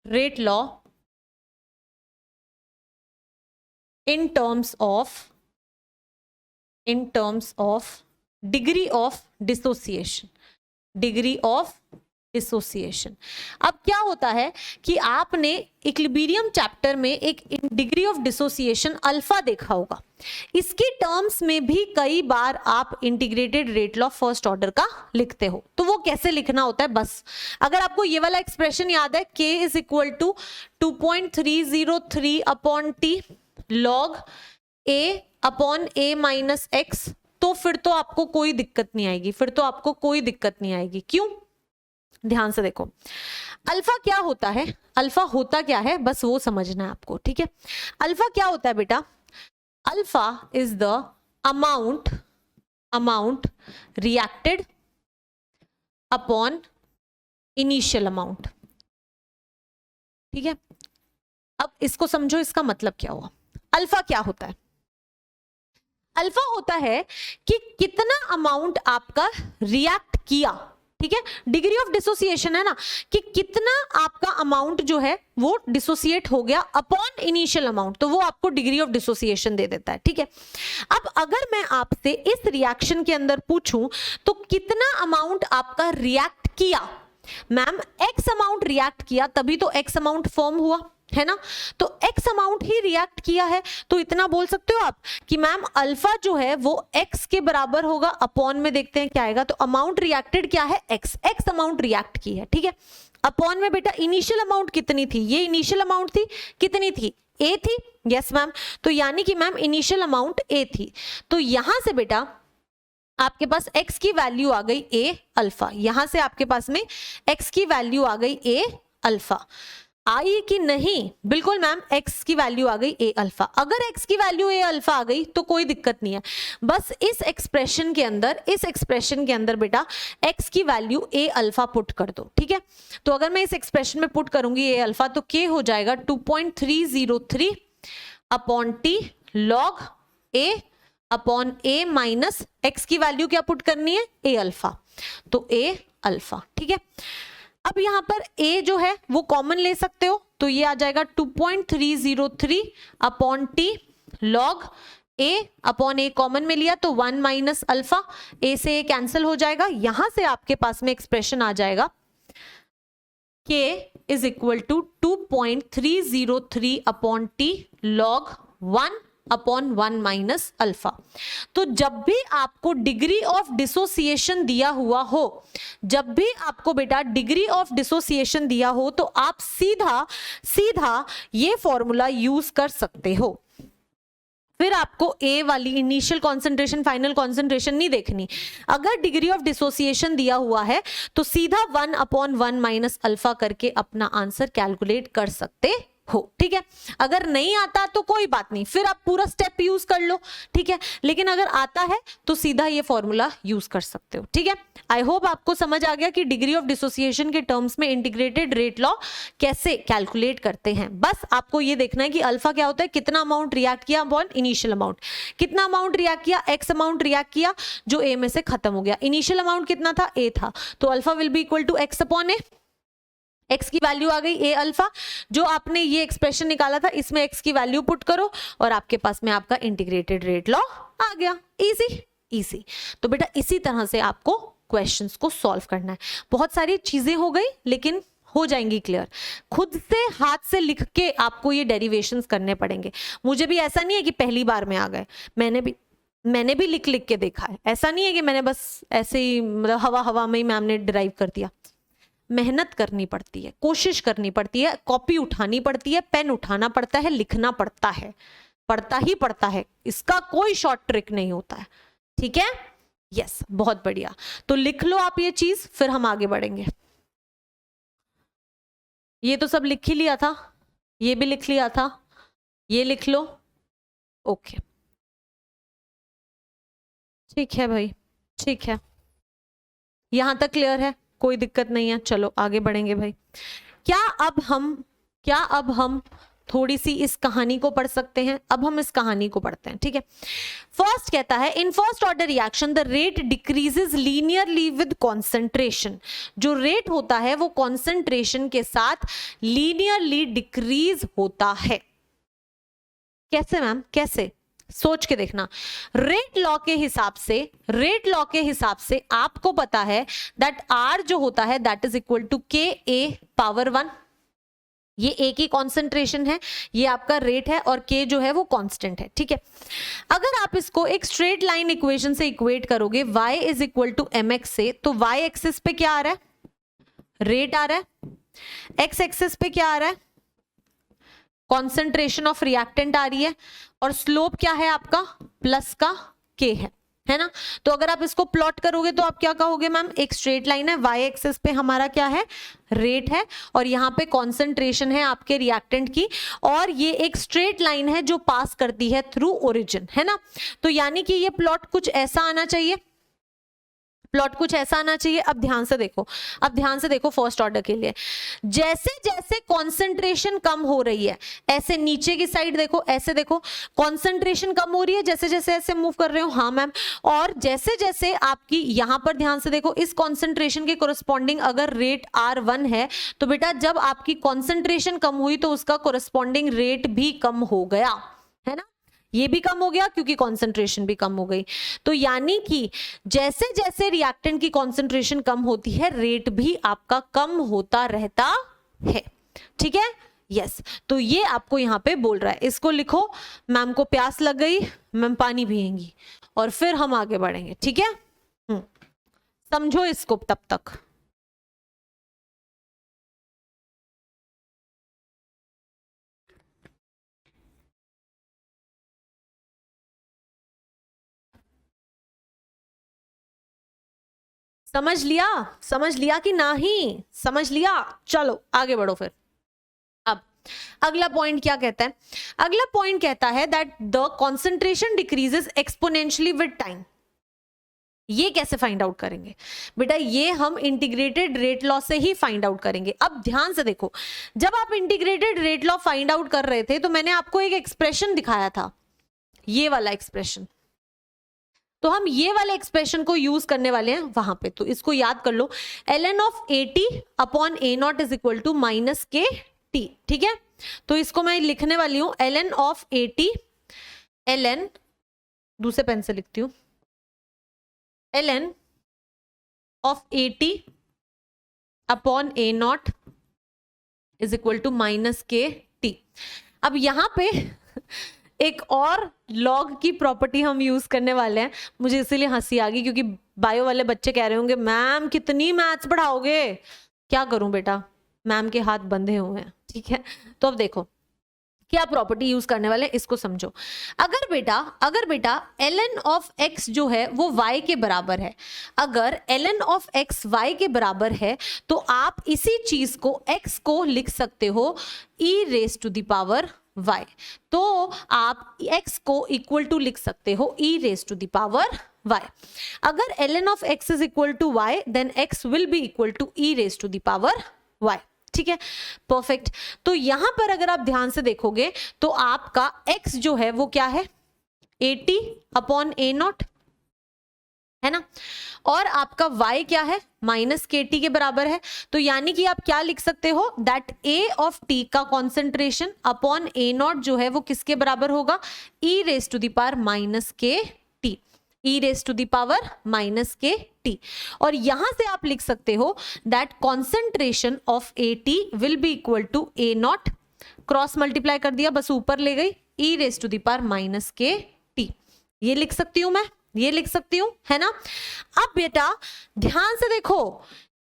S1: rate law in terms of degree of dissociation, degree of dissociation। अब क्या होता है कि आपने इक्विलिब्रियम चैप्टर में एक डिग्री ऑफ डिसोसिएशन अल्फा देखा होगा, इसकी टर्म्स में भी कई बार आप integrated rate law first order का लिखते हो। तो वो कैसे लिखना होता है, बस अगर आपको ये वाला एक्सप्रेशन याद है, k is equal to 2.303 upon t log a upon a minus x, तो फिर तो आपको कोई दिक्कत नहीं आएगी, फिर तो आपको कोई दिक्कत नहीं आएगी। क्यों, ध्यान से देखो, अल्फा क्या होता है, अल्फा होता क्या है, बस वो समझना है आपको। ठीक है, अल्फा क्या होता है बेटा, alpha is the amount reacted upon initial amount. ठीक है, अब इसको समझो, इसका मतलब क्या हुआ। अल्फा क्या होता है? अल्फा होता है कि कितना अमाउंट आपका रिएक्ट किया, ठीक है, डिग्री ऑफ डिसोसिएशन है ना, कि कितना आपका अमाउंट जो है वो डिसोसिएट हो गया अपॉन इनिशियल अमाउंट, तो वो आपको डिग्री ऑफ डिसोसिएशन दे देता है। ठीक है, अब अगर मैं आपसे इस रिएक्शन के अंदर पूछूं तो कितना अमाउंट आपका रिएक्ट किया, मैम एक्स अमाउंट रिएक्ट किया तभी तो एक्स अमाउंट फॉर्म हुआ है ना, तो एक्स अमाउंट ही रिएक्ट किया है, तो इतना बोल सकते हो आप कि मैम अल्फा जो है वो एक्स के बराबर होगा, अपॉन में देखते हैं क्या आएगा, तो अमाउंट रिएक्टेड क्या है, एक्स, एक्स अमाउंट रिएक्ट की है। ठीक है, अपॉन में बेटा इनिशियल अमाउंट कितनी थी, ये इनिशियल अमाउंट थी, कितनी थी, ए थी, यस मैम, तो यानी कि मैम इनिशियल अमाउंट ए थी, तो यहां से बेटा आपके पास x की वैल्यू आ गई a अल्फा, यहां से आपके पास में x की वैल्यू आ गई a अल्फा, आई कि नहीं, बिल्कुल मैम x की वैल्यू आ गई a अल्फा। अगर x की वैल्यू a अल्फा आ गई तो कोई दिक्कत नहीं है, बस इस एक्सप्रेशन के अंदर, इस एक्सप्रेशन के अंदर बेटा x की वैल्यू a अल्फा पुट कर दो। ठीक है, तो अगर मैं इस एक्सप्रेशन में पुट करूंगी a अल्फा तो k हो जाएगा 2.303 upon t log a upon a minus x की वैल्यू क्या पुट करनी है, a अल्फा, तो a अल्फा। ठीक है, अब यहां पर a जो है वो कॉमन ले सकते हो, तो ये आ जाएगा 2.303 upon t log a upon a common में लिया तो 1 माइनस अल्फा, a से a कैंसिल हो जाएगा, यहां से आपके पास में एक्सप्रेशन आ जाएगा k is equal to 2.303 upon t log 1 upon 1 minus alpha. तो जब भी आपको डिग्री ऑफ डिसोसिएशन दिया हुआ हो, जब भी आपको बेटा डिग्री ऑफ डिसोसिएशन दिया हो तो आप सीधा सीधा ये फॉर्मूला यूज कर सकते हो, फिर आपको ए वाली इनिशियल कॉन्सेंट्रेशन फाइनल कॉन्सेंट्रेशन नहीं देखनी। अगर डिग्री ऑफ डिसोसिएशन दिया हुआ है तो सीधा 1 अपॉन 1 माइनस अल्फा करके अपना आंसर कैलकुलेट कर सकते हो। ठीक है, अगर नहीं आता तो कोई बात नहीं, फिर आप पूरा स्टेप यूज कर लो। ठीक है, लेकिन अगर आता है तो सीधा ये फॉर्मूला यूज कर सकते हो। ठीक है, आई होप आपको समझ आ गया कि डिग्री ऑफ डिसोसिएशन के टर्म्स में इंटीग्रेटेड रेट लॉ कैसे कैलकुलेट करते हैं। बस आपको ये देखना है कि अल्फा क्या होता है, कितना अमाउंट रिएक्ट किया अपॉन इनिशियल अमाउंट, कितना अमाउंट रिएक्ट किया, एक्स अमाउंट रिएक्ट किया जो ए में से खत्म हो गया, इनिशियल अमाउंट कितना था, ए था, तो alpha will be equal to x upon a, x की वैल्यू आ गई a अल्फा, जो आपने ये एक्सप्रेशन निकाला था इसमें x की वैल्यू पुट करो और आपके पास में आपका इंटीग्रेटेड रेट लॉ आ गया। इजी इजी, तो बेटा इसी तरह से आपको क्वेश्चंस को सॉल्व करना है। बहुत सारी चीजें हो गई लेकिन हो जाएंगी क्लियर, खुद से हाथ से लिख के आपको ये डेरिवेशंस करने पड़ेंगे। मुझे भी ऐसा नहीं है कि पहली बार में आ गए, मैंने भी लिख लिख के देखा है, ऐसा नहीं है कि मैंने बस ऐसे ही मतलब हवा हवा में ही मैम ने डिराइव कर दिया। मेहनत करनी पड़ती है, कोशिश करनी पड़ती है, कॉपी उठानी पड़ती है, पेन उठाना पड़ता है, लिखना पड़ता है, पढ़ता ही पड़ता है, इसका कोई शॉर्ट ट्रिक नहीं होता है। ठीक है, यस, बहुत बढ़िया, तो लिख लो आप ये चीज, फिर हम आगे बढ़ेंगे। ये तो सब लिख ही लिया था, ये भी लिख लिया था, ये लिख लो, ओके ठीक है भाई, ठीक है, यहां तक क्लियर है, कोई दिक्कत नहीं है। चलो आगे बढ़ेंगे भाई। क्या अब हम थोड़ी सी इस कहानी को पढ़ सकते हैं? अब हम इस कहानी को पढ़ते हैं। ठीक है, फर्स्ट कहता है in first order reaction the rate decreases linearly with concentration. जो रेट होता है वो कॉन्सेंट्रेशन के साथ लीनियरली डिक्रीज होता है। कैसे मैम, कैसे? सोच के देखना। रेट लॉ के हिसाब से आपको पता है दैट आर जो होता है दैट इज इक्वल टू के ए पावर 1। ये ए की कॉन्सेंट्रेशन है, ये आपका रेट है और के जो है वो कांस्टेंट है। ठीक है, अगर आप इसको एक स्ट्रेट लाइन इक्वेशन से इक्वेट करोगे y is equal to m x से, तो y एक्सिस पे क्या आ रहा है, रेट आ रहा है, x एक्सिस पे क्या आ रहा है, कॉन्सेंट्रेशन ऑफ रिएक्टेंट आ रही है, और स्लोप क्या है आपका, प्लस का k है ना। तो अगर आप इसको प्लॉट करोगे तो आप क्या कहोगे मैम, एक स्ट्रेट लाइन है, y एक्सिस पे हमारा क्या है, रेट है, और यहाँ पे कॉन्सेंट्रेशन है आपके रिएक्टेंट की, और ये एक स्ट्रेट लाइन है जो पास करती है थ्रू ओरिजिन, है ना। तो यानी कि ये प्लॉट कुछ ऐसा आना चाहिए, प्लॉट कुछ ऐसा आना चाहिए। अब ध्यान से देखो, अब ध्यान से देखो फर्स्ट ऑर्डर के लिए, जैसे जैसे कॉन्सेंट्रेशन कम हो रही है, ऐसे नीचे की साइड देखो, ऐसे देखो कॉन्सेंट्रेशन कम हो रही है जैसे जैसे ऐसे मूव कर रहे हो, हाँ मैम, और जैसे जैसे आपकी यहां पर ध्यान से देखो, इस कॉन्सेंट्रेशन के कोरस्पॉन्डिंग अगर रेट R1 है तो बेटा जब आपकी कॉन्सेंट्रेशन कम हुई तो उसका कोरस्पॉन्डिंग रेट भी कम हो गया, है ना, ये भी कम हो गया क्योंकि कॉन्सेंट्रेशन भी कम हो गई। तो यानी कि जैसे जैसे रिएक्टेंट की कॉन्सेंट्रेशन कम होती है रेट भी आपका कम होता रहता है, ठीक है, यस। तो ये आपको यहाँ पे बोल रहा है, इसको लिखो, मैम को प्यास लग गई, मैम पानी पिएंगी और फिर हम आगे बढ़ेंगे, ठीक है। समझो इसको तब तक। समझ लिया कि नहीं समझ लिया? चलो आगे बढ़ो फिर। अब अगला पॉइंट क्या कहता है? अगला पॉइंट कहता है that the concentration decreases exponentially with time. ये कैसे फाइंड आउट करेंगे बेटा? ये हम इंटीग्रेटेड रेट लॉ से ही फाइंड आउट करेंगे। अब ध्यान से देखो, जब आप integrated rate law find out कर रहे थे तो मैंने आपको एक एक्सप्रेशन दिखाया था, ये वाला एक्सप्रेशन, तो हम ये वाले एक्सप्रेशन को यूज करने वाले हैं वहां पे। तो इसको याद कर लो, ln of AT upon A0 is equal to minus KT, ठीक है। तो इसको मैं लिखने वाली हूं ln ऑफ AT, ln, दूसरे पेन से लिखती हूं, ln of AT upon A0 is equal to minus KT। अब यहां पे एक और लॉग की प्रॉपर्टी हम यूज करने वाले हैं, मुझे इसीलिए हंसी आ गई क्योंकि बायो वाले बच्चे कह रहे होंगे मैम कितनी मैथ्स पढ़ाओगे। क्या करूं बेटा, मैम के हाथ बंधे हुए हैं, ठीक है। तो अब देखो क्या प्रॉपर्टी यूज करने वाले हैं, इसको समझो। अगर बेटा ln ऑफ x जो है वो y के बराबर है, अगर ln ऑफ x y के बराबर है तो आप इसी चीज को x को लिख सकते हो e raise to the power y। तो आप x को इक्वल टू लिख सकते हो e raise to the power y। अगर ln of x is equal to y then x will be equal to e raise to the power y, ठीक है, perfect. तो यहां पर अगर आप ध्यान से देखोगे तो आपका x जो है वो क्या है, AT अपॉन A0, है ना, और आपका y क्या है, माइनस KT के बराबर है। तो यानी कि आप क्या लिख सकते हो, दैट A ऑफ T का कॉन्सेंट्रेशन अपॉन A0 जो है वो किसके बराबर होगा, e raise to the power minus KT, e raise to the power minus KT। और यहां से आप लिख सकते हो that concentration of AT will be equal to A0, cross multiply कर दिया, बस ऊपर ले गई, e raise to the power minus KT। ये लिख सकती हूं मैं, ये लिख सकती हूं, है ना। अब बेटा ध्यान से देखो,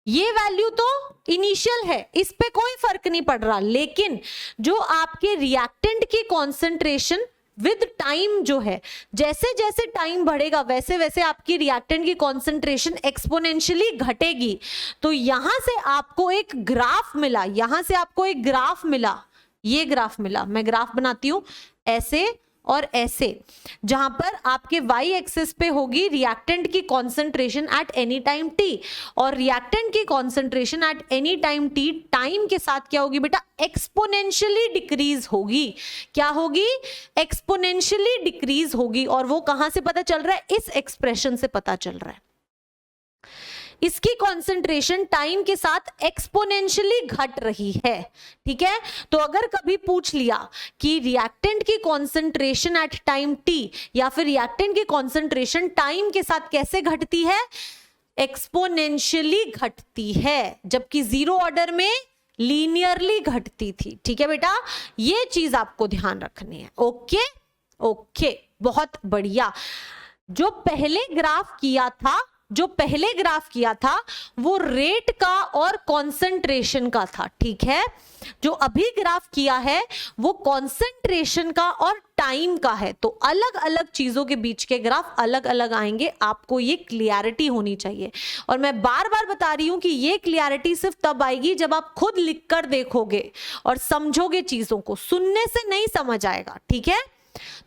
S1: ये वैल्यू तो इनिशियल है, इस पे कोई फर्क नहीं पड़ रहा, लेकिन जो आपके रिएक्टेंट की कॉन्सेंट्रेशन विद टाइम जो है, जैसे जैसे टाइम बढ़ेगा वैसे वैसे आपकी रिएक्टेंट की कॉन्सेंट्रेशन एक्सपोनेंशियली घटेगी। तो यहां से आपको एक ग्राफ मिला, यहां से आपको एक ग्राफ मिला, ये ग्राफ मिला, मैं ग्राफ बनाती हूं ऐसे और ऐसे, जहां पर आपके y एक्सिस पे होगी रिएक्टेंट की concentration at any time t, और रिएक्टेंट की concentration at any time t time के साथ क्या होगी बेटा, एक्सपोनेंशियली डिक्रीज होगी। क्या होगी, एक्सपोनेंशियली डिक्रीज होगी। और वो कहां से पता चल रहा है, इस एक्सप्रेशन से पता चल रहा है। इसकी कॉन्सेंट्रेशन टाइम के साथ एक्सपोनेंशियली घट रही है, ठीक है। तो अगर कभी पूछ लिया कि रिएक्टेंट की कॉन्सेंट्रेशन एट टाइम t या फिर रिएक्टेंट की कॉन्सेंट्रेशन टाइम के साथ कैसे घटती है, एक्सपोनेंशियली घटती है, जबकि जीरो ऑर्डर में लीनियरली घटती थी, ठीक है बेटा। ये चीज आपको ध्यान रखनी है, ओके ओके, बहुत बढ़िया। जो पहले ग्राफ किया था वो रेट का और कॉन्सेंट्रेशन का था, ठीक है। जो अभी ग्राफ किया है वो कॉन्सेंट्रेशन का और टाइम का है। तो अलग अलग चीजों के बीच के ग्राफ अलग अलग आएंगे, आपको ये क्लियरिटी होनी चाहिए। और मैं बार बार बता रही हूं कि ये क्लियरिटी सिर्फ तब आएगी जब आप खुद लिखकर देखोगे और समझोगे चीजों को, सुनने से नहीं समझ आएगा, ठीक है।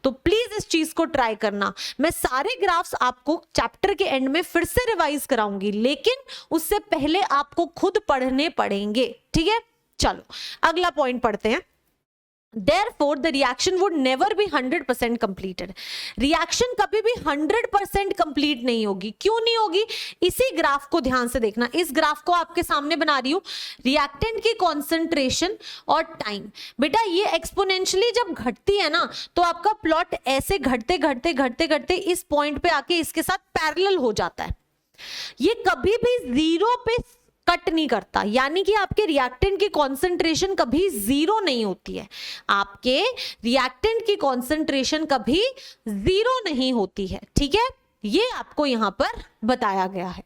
S1: तो प्लीज इस चीज को ट्राई करना। मैं सारे ग्राफ्स आपको चैप्टर के एंड में फिर से रिवाइज कराऊंगी, लेकिन उससे पहले आपको खुद पढ़ने पड़ेंगे, ठीक है। चलो अगला पॉइंट पढ़ते हैं। Therefore, the reaction would never be 100% completed. Reaction कभी भी 100% कंप्लीट नहीं होगी। क्यों नहीं होगी? इसी ग्राफ को ध्यान से देखना। इस ग्राफ को आपके सामने बना रही हूं, रिएक्टेंट की कॉन्सेंट्रेशन और टाइम। बेटा ये एक्सपोनेंशियली जब घटती है ना, तो आपका प्लॉट ऐसे घटते घटते घटते घटते इस पॉइंट पे आके इसके साथ पैरेलल हो जाता है। ये कभी भी जीरो पे कट नहीं करता, यानी कि आपके रिएक्टेंट की कॉन्सेंट्रेशन कभी जीरो नहीं होती है। आपके रिएक्टेंट की कॉन्सेंट्रेशन कभी जीरो नहीं होती है, ठीक है। ये आपको यहां पर बताया गया है।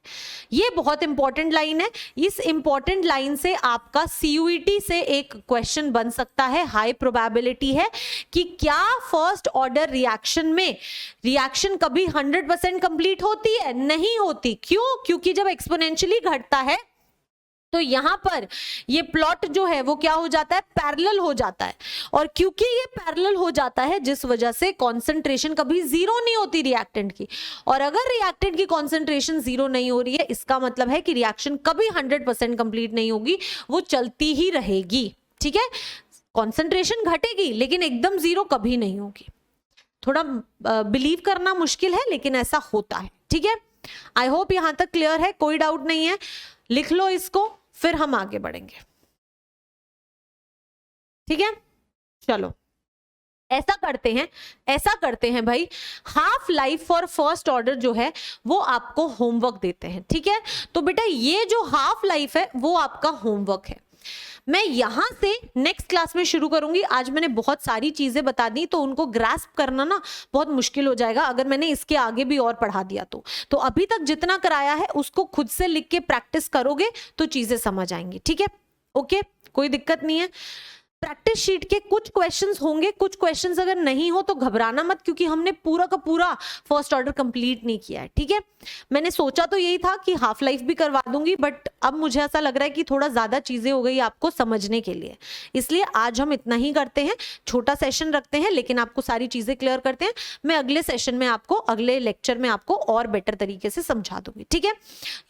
S1: ये बहुत इंपॉर्टेंट लाइन है। इस इंपॉर्टेंट लाइन से आपका सीयूईटी से एक क्वेश्चन बन सकता है। हाई प्रोबेबिलिटी है कि क्या फर्स्ट ऑर्डर रिएक्शन में रिएक्शन कभी 100% कंप्लीट होती है? नहीं होती। क्यों? क्योंकि जब एक्सपोनेंशियली घटता है तो यहां पर ये प्लॉट जो है वो क्या हो जाता है? पैरेलल हो जाता है। और क्योंकि ये पैरेलल हो जाता है, जिस वजह से कॉन्सेंट्रेशन कभी जीरो नहीं होती रिएक्टेंट की। और अगर रिएक्टेंट की कॉन्सेंट्रेशन जीरो नहीं हो रही है, इसका मतलब है कि रिएक्शन कभी 100% कंप्लीट नहीं होगी, वो चलती ही रहेगी, ठीक है। कॉन्सेंट्रेशन घटेगी लेकिन एकदम जीरो कभी नहीं होगी। थोड़ा बिलीव करना मुश्किल है, लेकिन ऐसा होता है, ठीक है। आई होप यहां तक क्लियर है, कोई डाउट नहीं है। लिख लो इसको, फिर हम आगे बढ़ेंगे, ठीक है। चलो ऐसा करते हैं भाई, half life for first order जो है वो आपको होमवर्क देते हैं, ठीक है। तो बेटा ये जो हाफ लाइफ है वो आपका होमवर्क है। मैं यहां से नेक्स्ट क्लास में शुरू करूंगी। आज मैंने बहुत सारी चीजें बता दी, तो उनको ग्रास्प करना ना बहुत मुश्किल हो जाएगा अगर मैंने इसके आगे भी और पढ़ा दिया तो अभी तक जितना कराया है उसको खुद से लिख के प्रैक्टिस करोगे तो चीजें समझ आएंगी, ठीक है। ओके, कोई दिक्कत नहीं है। प्रैक्टिस शीट के कुछ क्वेश्चंस होंगे, कुछ क्वेश्चंस अगर नहीं हो तो घबराना मत, क्योंकि हमने पूरा का पूरा फर्स्ट ऑर्डर कंप्लीट नहीं किया है, ठीक है। मैंने सोचा तो यही था कि हाफ लाइफ भी करवा दूंगी, बट अब मुझे ऐसा लग रहा है कि थोड़ा ज्यादा चीजें हो गई आपको समझने के लिए, इसलिए आज हम इतना ही करते हैं। छोटा सेशन रखते हैं, लेकिन आपको सारी चीजें क्लियर करते हैं। मैं अगले सेशन में आपको, अगले लेक्चर में आपको और बेटर तरीके से समझा दूंगी, ठीक है।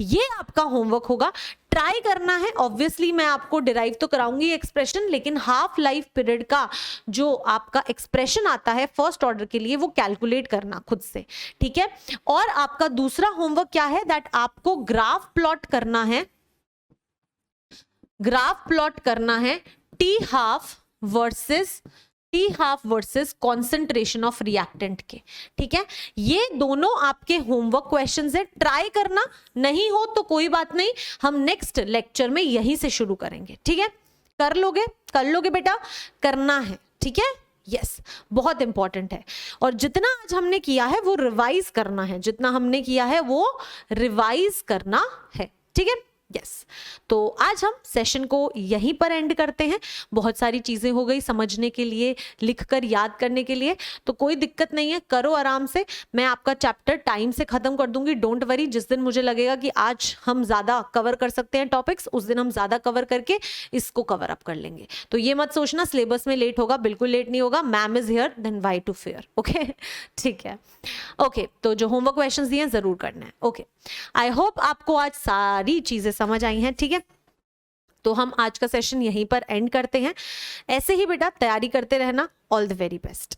S1: ये आपका होमवर्क होगा, ट्राई करना है। ऑब्वियसली मैं आपको डिराइव तो कराऊंगी एक्सप्रेशन, लेकिन हाफ लाइफ पीरियड का जो आपका एक्सप्रेशन आता है फर्स्ट ऑर्डर के लिए वो कैलकुलेट करना खुद से, ठीक है। और आपका दूसरा होमवर्क क्या है? दैट आपको ग्राफ प्लॉट करना है, ग्राफ प्लॉट करना है T half versus concentration of reactant के, ठीक है। ये दोनों आपके होमवर्क क्वेश्चंस है, ट्राई करना। नहीं हो तो कोई बात नहीं, हम नेक्स्ट लेक्चर में यहीं से शुरू करेंगे, ठीक है। कर लोगे बेटा, करना है, ठीक है। यस, बहुत इंपॉर्टेंट है। और जितना आज हमने किया है वो रिवाइज करना है, जितना हमने किया है वो रिवाइज करना है, ठीक है। यस, तो आज हम सेशन को यहीं पर एंड करते हैं। बहुत सारी चीजें हो गई समझने के लिए, लिखकर याद करने के लिए, तो कोई दिक्कत नहीं है, करो आराम से। मैं आपका चैप्टर टाइम से खत्म कर दूंगी, डोंट वरी। जिस दिन मुझे लगेगा कि आज हम ज्यादा कवर कर सकते हैं टॉपिक्स, उस दिन हम ज्यादा कवर करके इसको कवर अप कर लेंगे। तो ये मत सोचना सिलेबस में लेट होगा, बिल्कुल लेट नहीं होगा। Ma'am is here, then why to fear, okay, ठीक है। ओके, तो जो होमवर्क क्वेश्चंस दिए जरूर करना है, ओके। आई होप आपको आज सारी चीजें समझ आई हैं, ठीक है। तो हम आज का सेशन यहीं पर एंड करते हैं। ऐसे ही बेटा तैयारी करते रहना। All the very best.